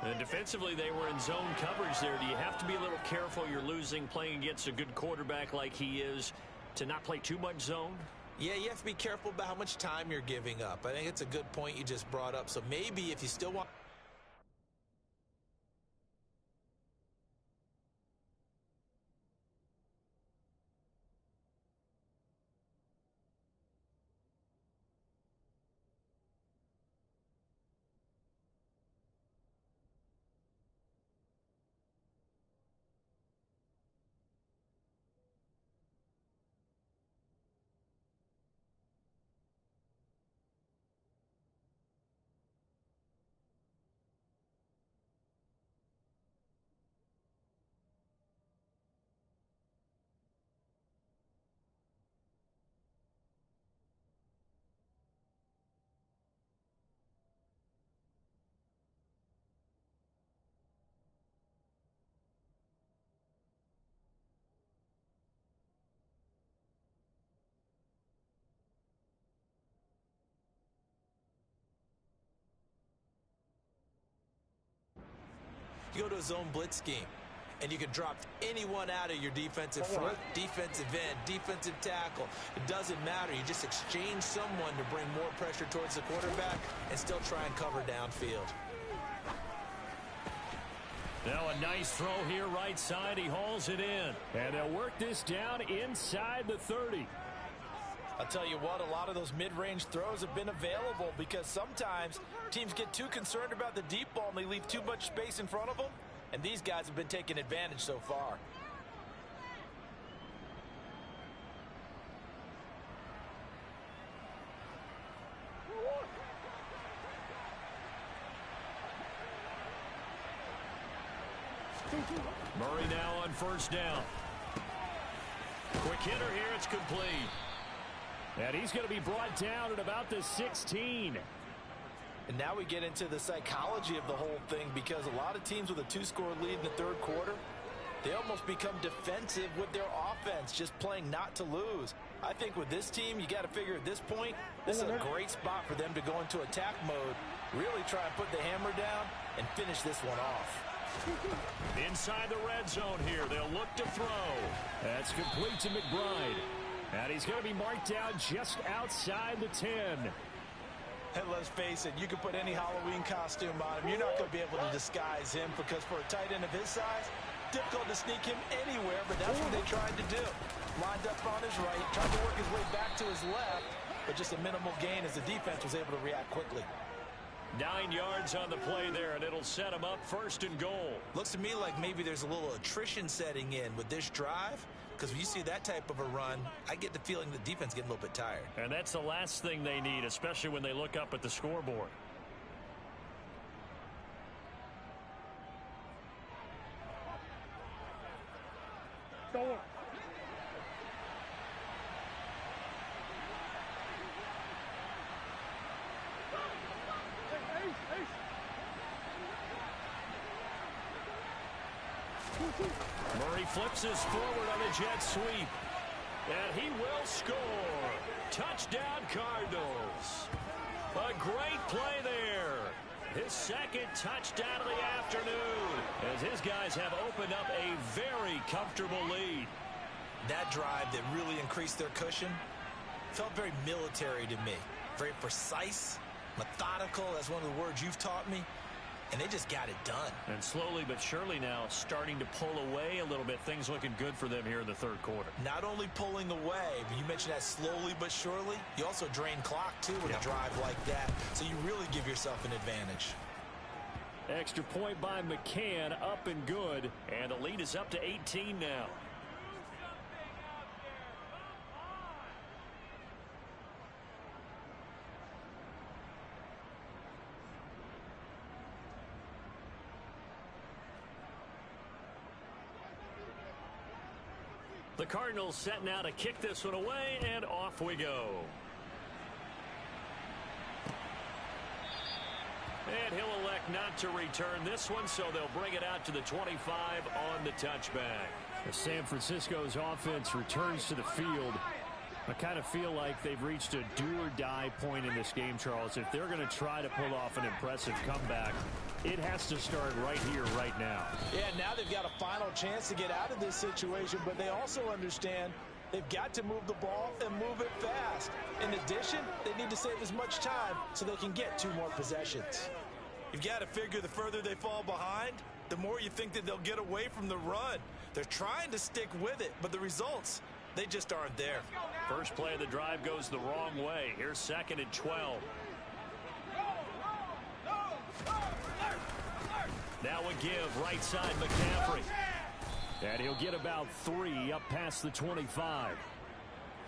And defensively, they were in zone coverage there. Do you have to be a little careful? You're losing playing against a good quarterback like he is to not play too much zone? Yeah, you have to be careful about how much time you're giving up. I think it's a good point you just brought up. So maybe if you still want... You go to a zone blitz scheme, and you can drop anyone out of your defensive front, defensive end, defensive tackle. It doesn't matter. You just exchange someone to bring more pressure towards the quarterback and still try and cover downfield. Now a nice throw here right side. He hauls it in. And they'll work this down inside the 30. I'll tell you what, a lot of those mid-range throws have been available because sometimes teams get too concerned about the deep ball and they leave too much space in front of them. And these guys have been taking advantage so far. Murray now on 1st down. hitter here. It's complete. And he's going to be brought down at about the 16. And now we get into the psychology of the whole thing, because a lot of teams with a 2-score lead in the third quarter, they almost become defensive with their offense, just playing not to lose. I think with this team, you got to figure at this point, this is a great spot for them to go into attack mode, really try and put the hammer down and finish this one off. Inside the red zone here, they'll look to throw. That's complete to McBride. And he's going to be marked down just outside the 10. And let's face it, you can put any Halloween costume on him. You're not going to be able to disguise him, because for a tight end of his size, difficult to sneak him anywhere, but that's what they tried to do. Lined up on his right, tried to work his way back to his left, but just a minimal gain as the defense was able to react quickly. 9 yards on the play there, and it'll set him up 1st and goal. Looks to me like maybe there's a little attrition setting in with this drive, because when you see that type of a run, I get the feeling the defense getting a little bit tired. And that's the last thing they need, especially when they look up at the scoreboard. Murray flips his forward on a jet sweep. And he will score. Touchdown, Cardinals. A great play there. His 2nd touchdown of the afternoon, as his guys have opened up a very comfortable lead. That drive that really increased their cushion felt very military to me. Very precise, methodical, that's one of the words you've taught me. And they just got it done. And slowly but surely now starting to pull away a little bit. Things looking good for them here in the third quarter. Not only pulling away, but you mentioned that slowly but surely. You also drain clock, too, with a drive like that. So you really give yourself an advantage. Extra point by McCann, up and good. And the lead is up to 18 now. The Cardinals set now to kick this one away, and off we go. And he'll elect not to return this one, so they'll bring it out to the 25 on the touchback. As San Francisco's offense returns to the field, I kind of feel like they've reached a do-or-die point in this game, Charles. If they're going to try to pull off an impressive comeback, it has to start right here, right now. Yeah, now they've got a final chance to get out of this situation, but they also understand they've got to move the ball and move it fast. In addition, they need to save as much time so they can get 2 more possessions. You've got to figure the further they fall behind, the more you think that they'll get away from the run. They're trying to stick with it, but the results, they just aren't there. First play of the drive goes the wrong way. Here's 2nd and 12. Now a give, right side McCaffrey. And he'll get about 3 up past the 25.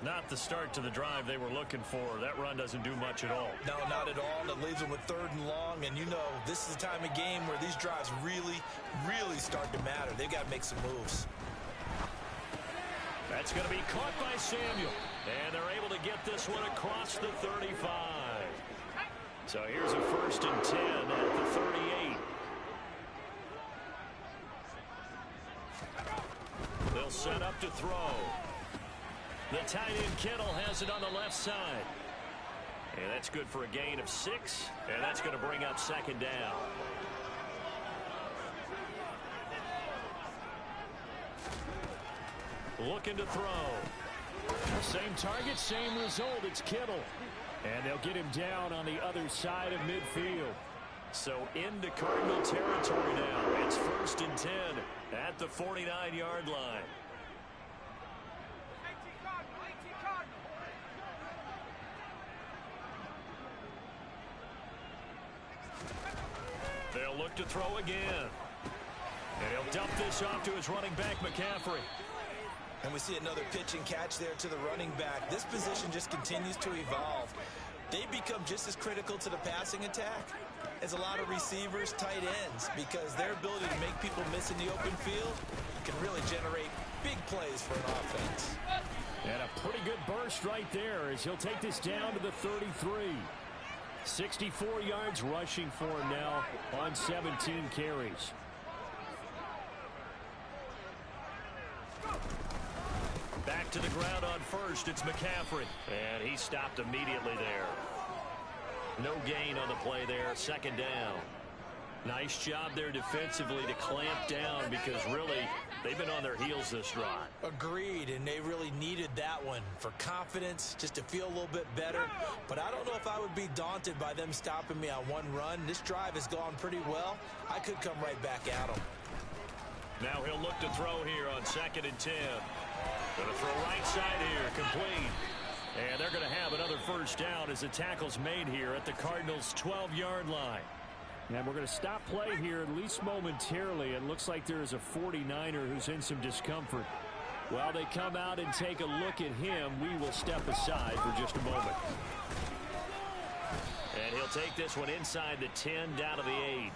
Not the start to the drive they were looking for. That run doesn't do much at all. No, not at all. And it leaves them with 3rd and long. And you know, this is the time of game where these drives really, really start to matter. They've got to make some moves. That's going to be caught by Samuel. And they're able to get this one across the 35. So here's a 1st and 10 at the 38. They'll set up to throw. The tight end Kittle has it on the left side. And that's good for a gain of 6. And that's going to bring up 2nd down. Looking to throw. Same target, same result. It's Kittle. And they'll get him down on the other side of midfield. So into Cardinal territory now. It's 1st and 10 at the 49-yard line. They'll look to throw again. And he'll dump this off to his running back, McCaffrey. And we see another pitch and catch there to the running back. This position just continues to evolve. They become just as critical to the passing attack as a lot of receivers, tight ends, because their ability to make people miss in the open field can really generate big plays for an offense. And a pretty good burst right there as he'll take this down to the 33. 64 yards rushing for him now on 17 carries. Back to the ground on first. It's McCaffrey. And he stopped immediately there. No gain on the play there. Second down. Nice job there defensively to clamp down because really they've been on their heels this drive. Agreed, and they really needed that one for confidence, just to feel a little bit better. But I don't know if I would be daunted by them stopping me on one run. This drive has gone pretty well. I could come right back at them. Now he'll look to throw here on 2nd and 10. Going to throw right side here, complete. And they're going to have another first down as the tackle's made here at the Cardinals' 12-yard line. And we're going to stop play here at least momentarily. It looks like there is a 49er who's in some discomfort. While they come out and take a look at him, we will step aside for just a moment. And he'll take this one inside the 10 down to the 8.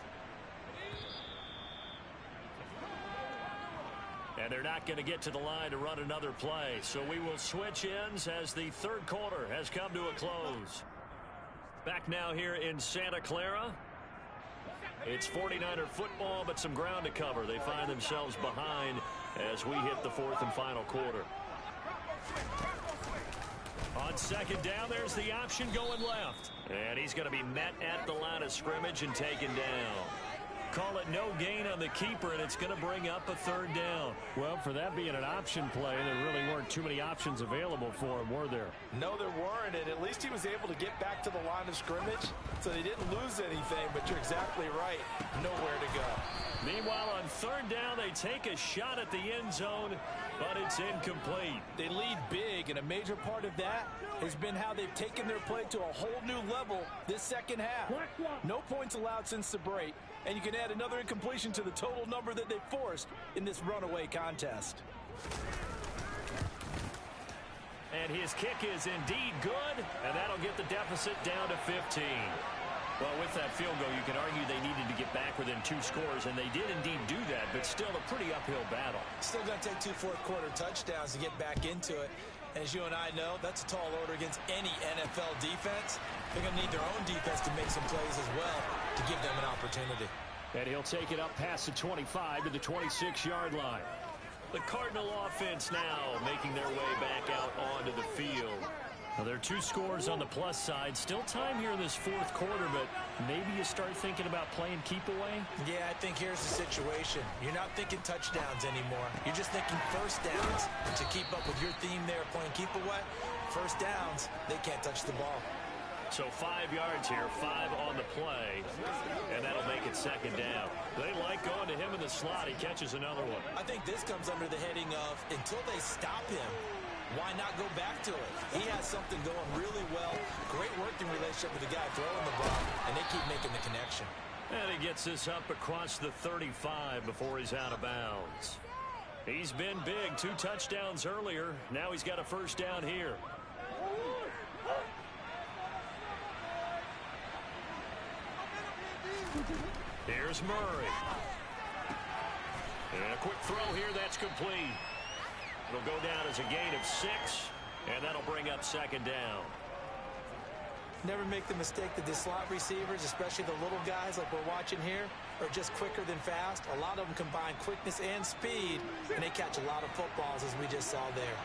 And they're not going to get to the line to run another play. So we will switch ends as the third quarter has come to a close. Back now here in Santa Clara. It's 49er football, but some ground to cover. They find themselves behind as we hit the fourth and final quarter. On second down, there's the option going left. And he's going to be met at the line of scrimmage and taken down. Call it no gain on the keeper, and it's going to bring up a third down. Well, for that being an option play, there really weren't too many options available for him, were there? No, there weren't, and at least he was able to get back to the line of scrimmage, so they didn't lose anything, but you're exactly right. Nowhere to go. Meanwhile, on third down, they take a shot at the end zone, but it's incomplete. They lead big, and a major part of that has been how they've taken their play to a whole new level this second half. No points allowed since the break, and you can add another incompletion to the total number that they forced in this runaway contest. And his kick is indeed good, and that'll get the deficit down to 15. Well, with that field goal, you can argue they needed to get back within 2 scores, and they did indeed do that, but still a pretty uphill battle. Still going to take 2 fourth-quarter touchdowns to get back into it. And as you and I know, that's a tall order against any NFL defense. They're going to need their own defense to make some plays as well to give them an opportunity. And he'll take it up past the 25 to the 26-yard line. The Cardinal offense now making their way back out onto the field. Now, there are 2 scores on the plus side. Still time here in this fourth quarter, but maybe you start thinking about playing keep away? Yeah, I think here's the situation. You're not thinking touchdowns anymore. You're just thinking first downs. And to keep up with your theme there, playing keep away, first downs, they can't touch the ball. So 5 yards here, 5 on the play, and that'll make it second down. They like going to him in the slot. He catches another one. I think this comes under the heading of until they stop him, why not go back to it? He has something going really well. Great working relationship with the guy throwing the ball, and they keep making the connection. And he gets this up across the 35 before he's out of bounds. He's been big. 2 touchdowns earlier. Now he's got a first down here. Here's Murray. And a quick throw here. That's complete. It'll go down as a gain of 6, and that'll bring up second down. Never make the mistake that the slot receivers, especially the little guys like we're watching here, are just quicker than fast. A lot of them combine quickness and speed, and they catch a lot of footballs, as we just saw there.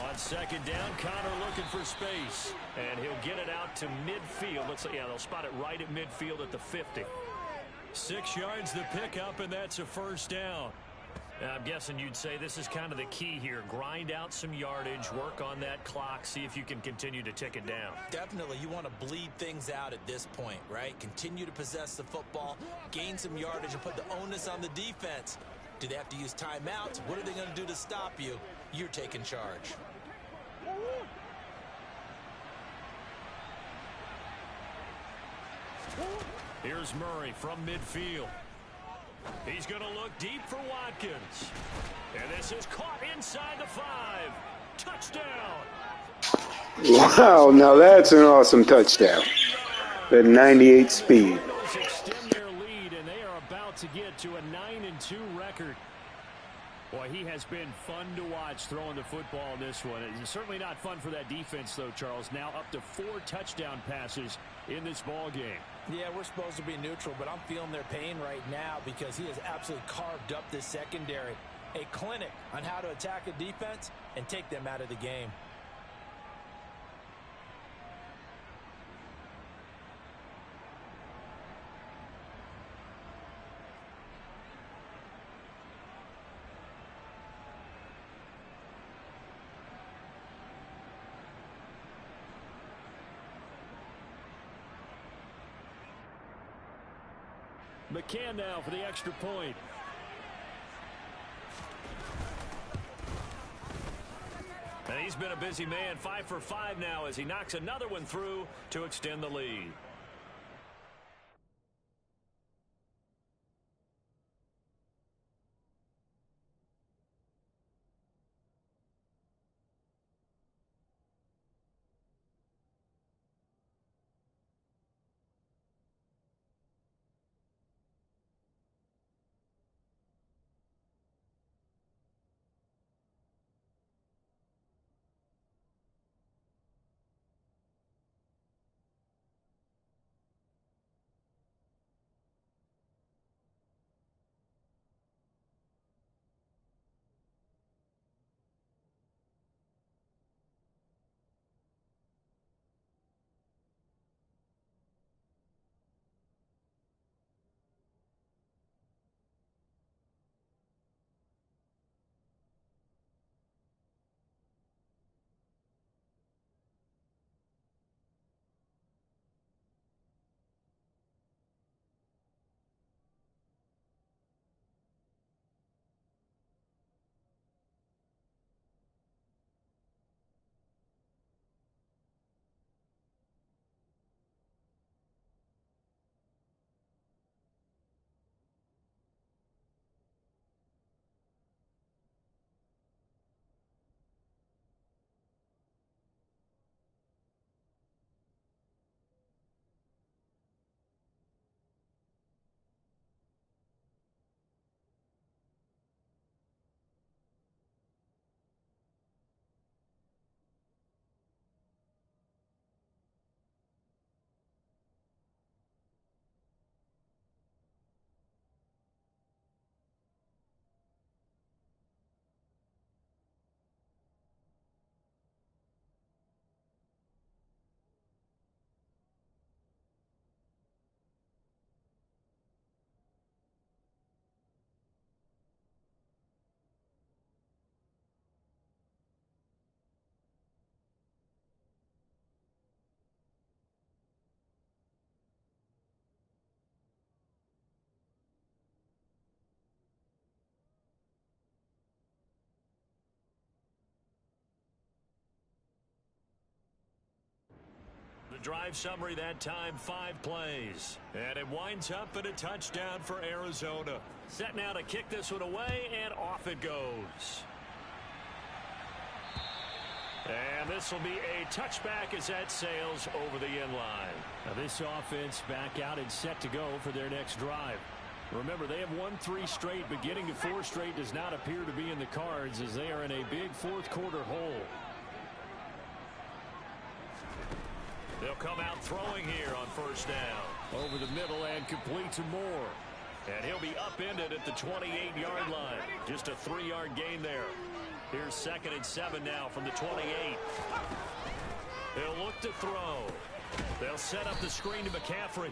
On second down, Connor looking for space, and he'll get it out to midfield. Looks like, yeah, they'll spot it right at midfield at the 50. 6 yards the pickup, and that's a first down. I'm guessing you'd say this is kind of the key here. Grind out some yardage, work on that clock, see if you can continue to tick it down. Definitely. You want to bleed things out at this point, right? Continue to possess the football, gain some yardage, and put the onus on the defense. Do they have to use timeouts? What are they going to do to stop you? You're taking charge. Here's Murray from midfield. He's going to look deep for Watkins. And this is caught inside the 5. Touchdown. Wow, now that's an awesome touchdown. The 98 speed. Extend their lead, and they are about to get to a 9-2 record. Boy, he has been fun to watch throwing the football in this one. It's certainly not fun for that defense, though, Charles. Now up to 4 touchdown passes in this ball game. Yeah, we're supposed to be neutral, but I'm feeling their pain right now because he has absolutely carved up this secondary. A clinic on how to attack a defense and take them out of the game. McCann now for the extra point. And he's been a busy man, 5 for 5 now as he knocks another one through to extend the lead. The drive summary that time, 5 plays. And it winds up at a touchdown for Arizona. Set now to kick this one away, and off it goes. And this will be a touchback as that sails over the end line. Now this offense back out and set to go for their next drive. Remember, they have won 3 straight, but getting to 4 straight does not appear to be in the cards as they are in a big fourth quarter hole. They'll come out throwing here on first down. Over the middle and complete to Moore. And he'll be upended at the 28-yard line. Just a 3-yard gain there. Here's 2nd and 7 now from the 28. He'll look to throw. They'll set up the screen to McCaffrey.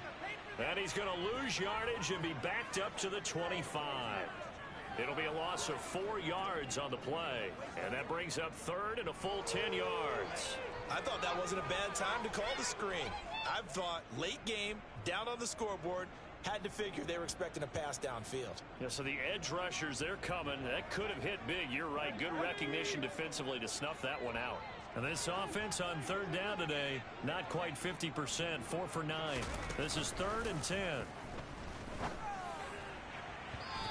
And he's going to lose yardage and be backed up to the 25. It'll be a loss of 4 yards on the play. And that brings up 3rd and a full 10 yards. I thought that wasn't a bad time to call the screen. I thought late game, down on the scoreboard, had to figure they were expecting a pass downfield. Yeah, so the edge rushers, they're coming. That could have hit big. You're right. Good recognition defensively to snuff that one out. And this offense on 3rd down today, not quite 50%, 4 for 9. This is 3rd and 10.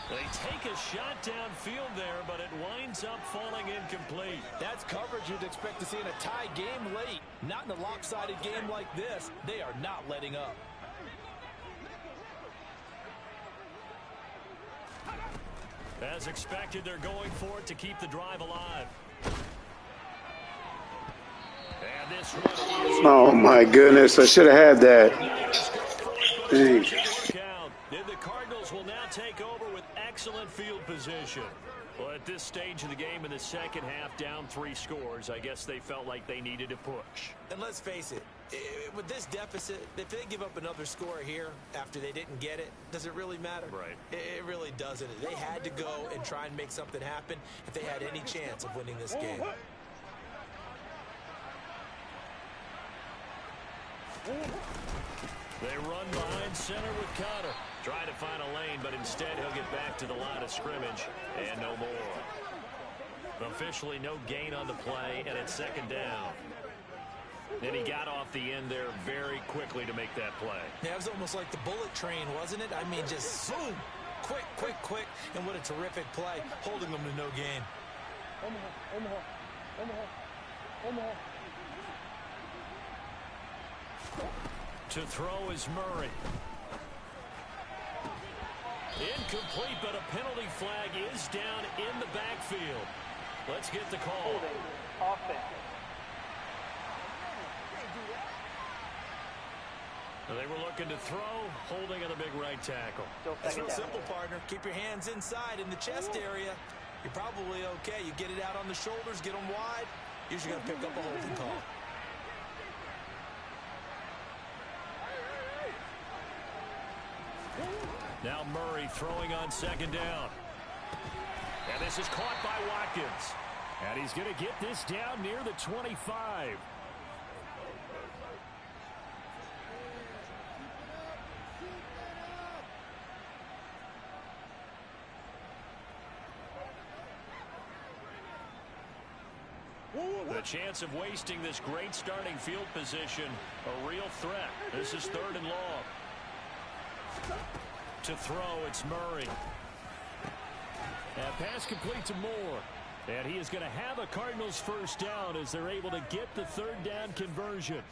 They take a shot downfield there, but it winds up falling incomplete. That's coverage you'd expect to see in a tie game late. Not in a lopsided game like this. They are not letting up. As expected, they're going for it to keep the drive alive. And this one is... Oh, my goodness. I should have had that. Dang. The Cardinals will now take over with excellent field position. Well, at this stage of the game in the second half, down 3 scores, I guess they felt like they needed to push. And let's face it, with this deficit, if they give up another score here after they didn't get it, does it really matter? Right. It really doesn't. They had to go and try and make something happen if they had any chance of winning this game. They run behind center with Connor. Trying to find a lane, but instead he'll get back to the line of scrimmage and no more. Officially no gain on the play, and it's second down. Then he got off the end there very quickly to make that play. Yeah, it was almost like the bullet train, wasn't it? I mean, just zoom, quick, quick, quick, and what a terrific play, holding them to no gain. To throw is Murray. Incomplete, but a penalty flag is down in the backfield. Let's get the call. They were looking to throw, holding on the big right tackle. It's real simple, partner. Keep your hands inside in the chest area. You're probably okay. You get it out on the shoulders, get them wide. Usually going to pick up a holding call. Now Murray throwing on second down. And this is caught by Watkins. And he's going to get this down near the 25. The chance of wasting this great starting field position, a real threat. This is third and long. To throw, it's Murray. And pass complete to Moore. And he is going to have a Cardinals first down as they're able to get the third down conversion.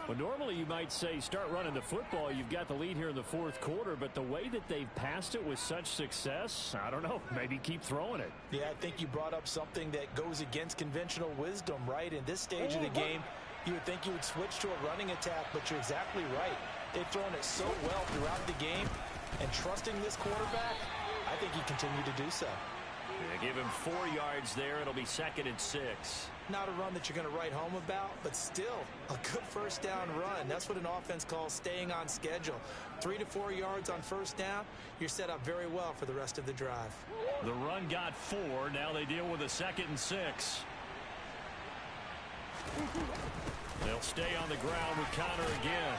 Well, normally you might say start running the football. You've got the lead here in the fourth quarter, but the way that they've passed it with such success, I don't know, maybe keep throwing it. Yeah, I think you brought up something that goes against conventional wisdom, right? In this stage of the game, you would think you would switch to a running attack, but you're exactly right. They've thrown it so well throughout the game, and trusting this quarterback, I think he continued to do so. Yeah, give him 4 yards there. It'll be 2nd and 6. Not a run that you're going to write home about, but still a good first down run. That's what an offense calls staying on schedule. 3 to 4 yards on first down, you're set up very well for the rest of the drive. The run got 4. Now they deal with a 2nd and 6. They'll stay on the ground with Connor again.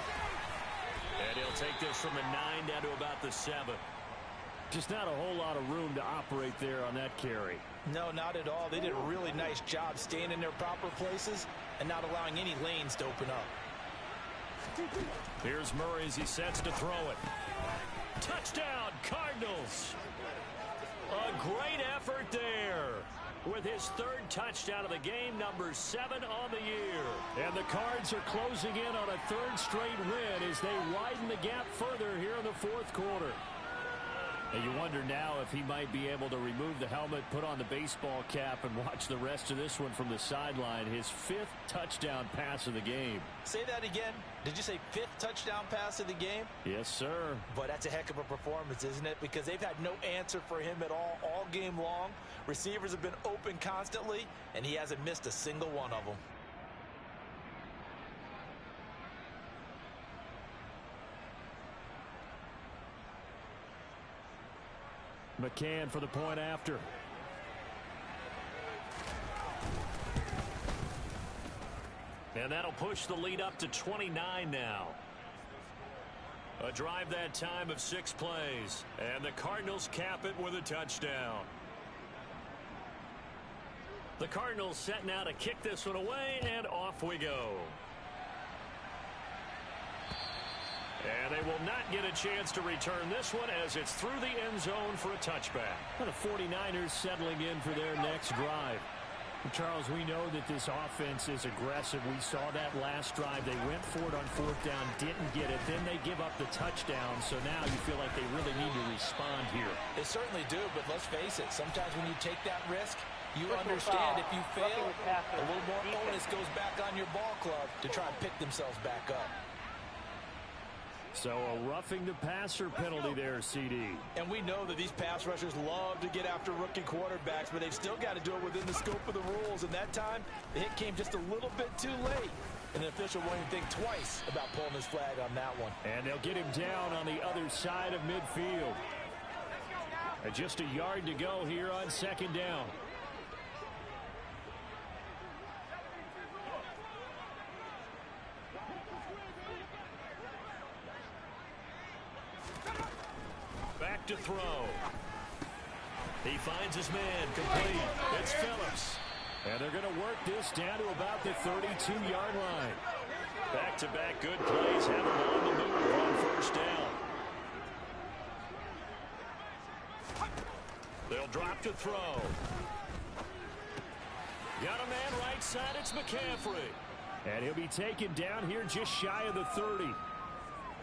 And he'll take this from the 9 down to about the 7. Just not a whole lot of room to operate there on that carry. No, not at all. They did a really nice job staying in their proper places and not allowing any lanes to open up. Here's Murray as he sets to throw it. Touchdown, Cardinals. A great effort there. With his 3rd touchdown of the game, number 7 on the year. And the Cards are closing in on a 3rd straight win as they widen the gap further here in the 4th quarter. And you wonder now if he might be able to remove the helmet, put on the baseball cap, and watch the rest of this one from the sideline. His 5th touchdown pass of the game. Say that again. Did you say 5th touchdown pass of the game? Yes, sir. But that's a heck of a performance, isn't it? Because they've had no answer for him at all game long. Receivers have been open constantly, and he hasn't missed a single one of them. McCann for the point after. And that'll push the lead up to 29 now. A drive that time of 6 plays. And the Cardinals cap it with a touchdown. The Cardinals set now to kick this one away, and off we go. And they will not get a chance to return this one as it's through the end zone for a touchback. The 49ers settling in for their next drive. Charles, we know that this offense is aggressive. We saw that last drive. They went for it on fourth down, didn't get it. Then they give up the touchdown. So now you feel like they really need to respond here. They certainly do, but let's face it. Sometimes when you take that risk, you understand if you fail, a little more onus goes back on your ball club to try and pick themselves back up. So a roughing the passer penalty there, CD. And we know that these pass rushers love to get after rookie quarterbacks, but they've still got to do it within the scope of the rules. And that time, the hit came just a little bit too late. And the official won't even think twice about pulling his flag on that one. And they'll get him down on the other side of midfield. And just a yard to go here on second down. Back to throw. He finds his man complete. It's Phillips. And they're going to work this down to about the 32-yard line. Back-to-back good plays have him on the move on first down. They'll drop to throw. Got a man right side. It's McCaffrey. And he'll be taken down here just shy of the 30.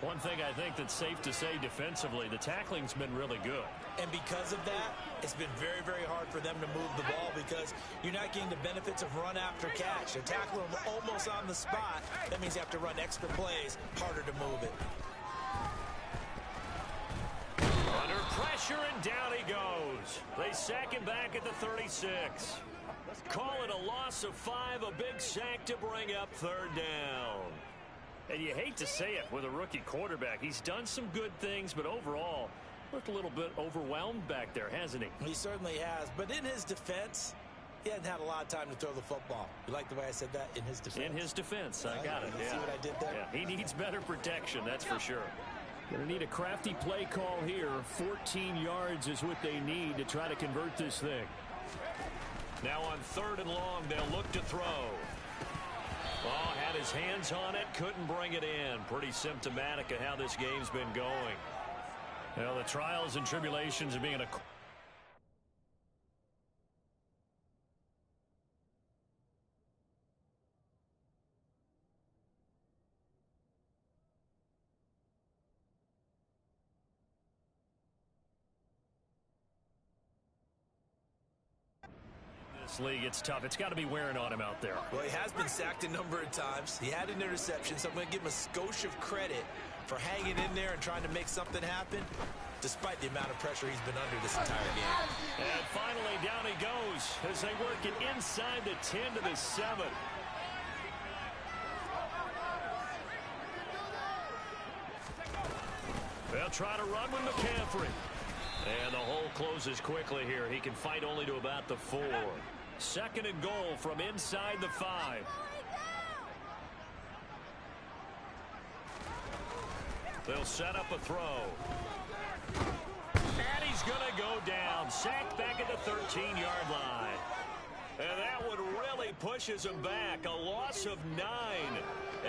One thing I think that's safe to say defensively, the tackling's been really good. And because of that, it's been very, very hard for them to move the ball because you're not getting the benefits of run after catch. They're tackling them almost on the spot. That means you have to run extra plays, harder to move it. Under pressure, and down he goes. They sack him back at the 36. Call it a loss of 5, a big sack to bring up third down. And you hate to say it with a rookie quarterback. He's done some good things, but overall, looked a little bit overwhelmed back there, hasn't he? He certainly has. But in his defense, he hasn't had a lot of time to throw the football. You like the way I said that? In his defense. In his defense. I got it. You see what I did there? Yeah, he needs better protection, that's for sure. Going to need a crafty play call here. 14 yards is what they need to try to convert this thing. Now on third and long, they'll look to throw. Oh, had his hands on it, couldn't bring it in. Pretty symptomatic of how this game's been going. Well, the trials and tribulations of being a... This league, it's tough. It's got to be wearing on him out there. Well, he has been sacked a number of times. He had an interception, so I'm going to give him a skosh of credit for hanging in there and trying to make something happen, despite the amount of pressure he's been under this entire game. And finally, down he goes as they work it inside the 10 to the 7. They'll try to run with McCaffrey. And the hole closes quickly here. He can fight only to about the 4. Second and goal from inside the 5. They'll set up a throw. And he's going to go down. Sacked back at the 13-yard line. And that one really pushes him back. A loss of 9.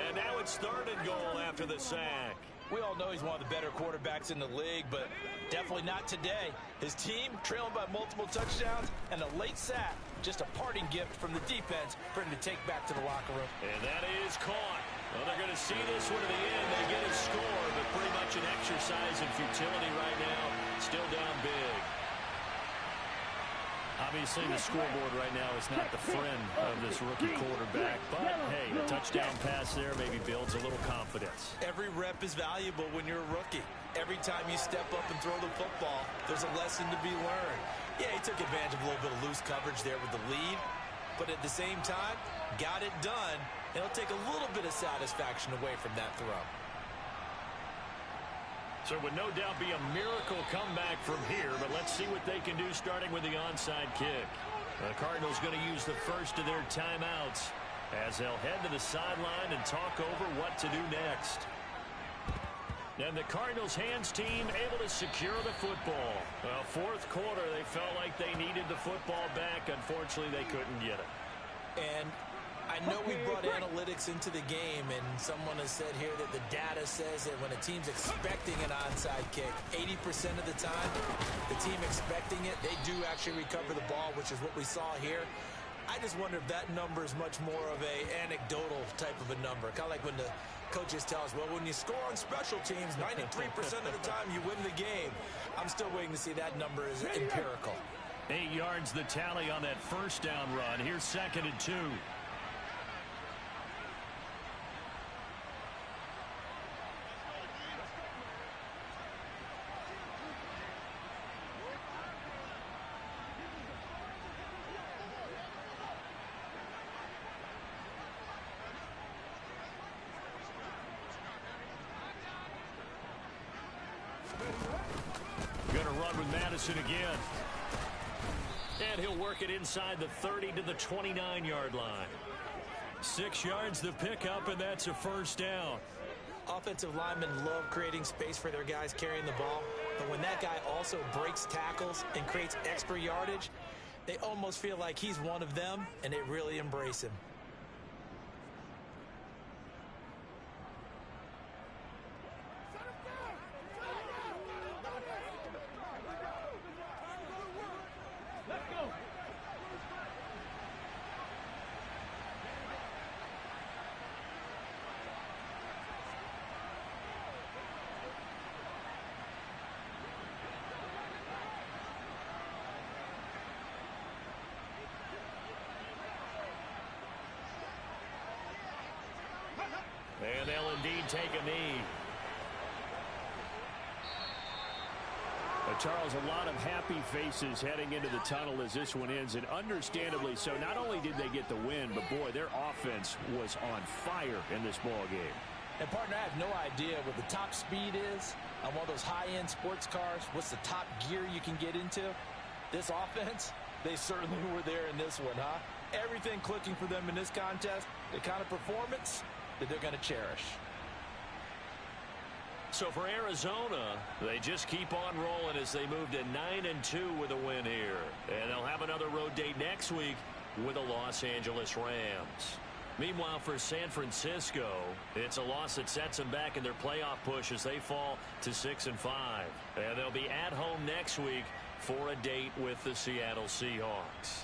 And now it's third and goal after the sack. We all know he's one of the better quarterbacks in the league, but definitely not today. His team trailing by multiple touchdowns and a late sack. Just a parting gift from the defense for him to take back to the locker room. And that is caught. Well, they're going to see this one to the end. They get a score, but pretty much an exercise in futility right now. Still down big. Obviously, the scoreboard right now is not the friend of this rookie quarterback. But, hey, a touchdown pass there maybe builds a little confidence. Every rep is valuable when you're a rookie. Every time you step up and throw the football, there's a lesson to be learned. Yeah, he took advantage of a little bit of loose coverage there with the lead. But at the same time, got it done. And it'll take a little bit of satisfaction away from that throw. So it would no doubt be a miracle comeback from here, but let's see what they can do starting with the onside kick. The Cardinals going to use the first of their timeouts as they'll head to the sideline and talk over what to do next. And the Cardinals hands team able to secure the football. Well, fourth quarter, they felt like they needed the football back. Unfortunately, they couldn't get it. And I know we brought analytics into the game, and someone has said here that the data says that when a team's expecting an onside kick, 80% of the time, the team expecting it, they do actually recover the ball, which is what we saw here. I just wonder if that number is much more of a anecdotal type of a number. Kind of like when the coaches tell us, well, when you score on special teams, 93% of the time you win the game. I'm still waiting to see that number is empirical. 8 yards the tally on that first down run. Here's 2nd and 2. Going to run with Madison again. And he'll work it inside the 30 to the 29-yard line. 6 yards the pickup, and that's a first down. Offensive linemen love creating space for their guys carrying the ball, but when that guy also breaks tackles and creates extra yardage, they almost feel like he's one of them, and they really embrace him. And they'll indeed take a knee. Charles, a lot of happy faces heading into the tunnel as this one ends, and understandably so. Not only did they get the win, but boy, their offense was on fire in this ball game. And partner, I have no idea what the top speed is on one of those high-end sports cars. What's the top gear you can get into? This offense, they certainly were there in this one, huh? Everything clicking for them in this contest, the kind of performance that they're going to cherish. So for Arizona, they just keep on rolling as they move to 9-2 with a win here. And they'll have another road date next week with the Los Angeles Rams. Meanwhile, for San Francisco, it's a loss that sets them back in their playoff push as they fall to 6-5. And they'll be at home next week for a date with the Seattle Seahawks.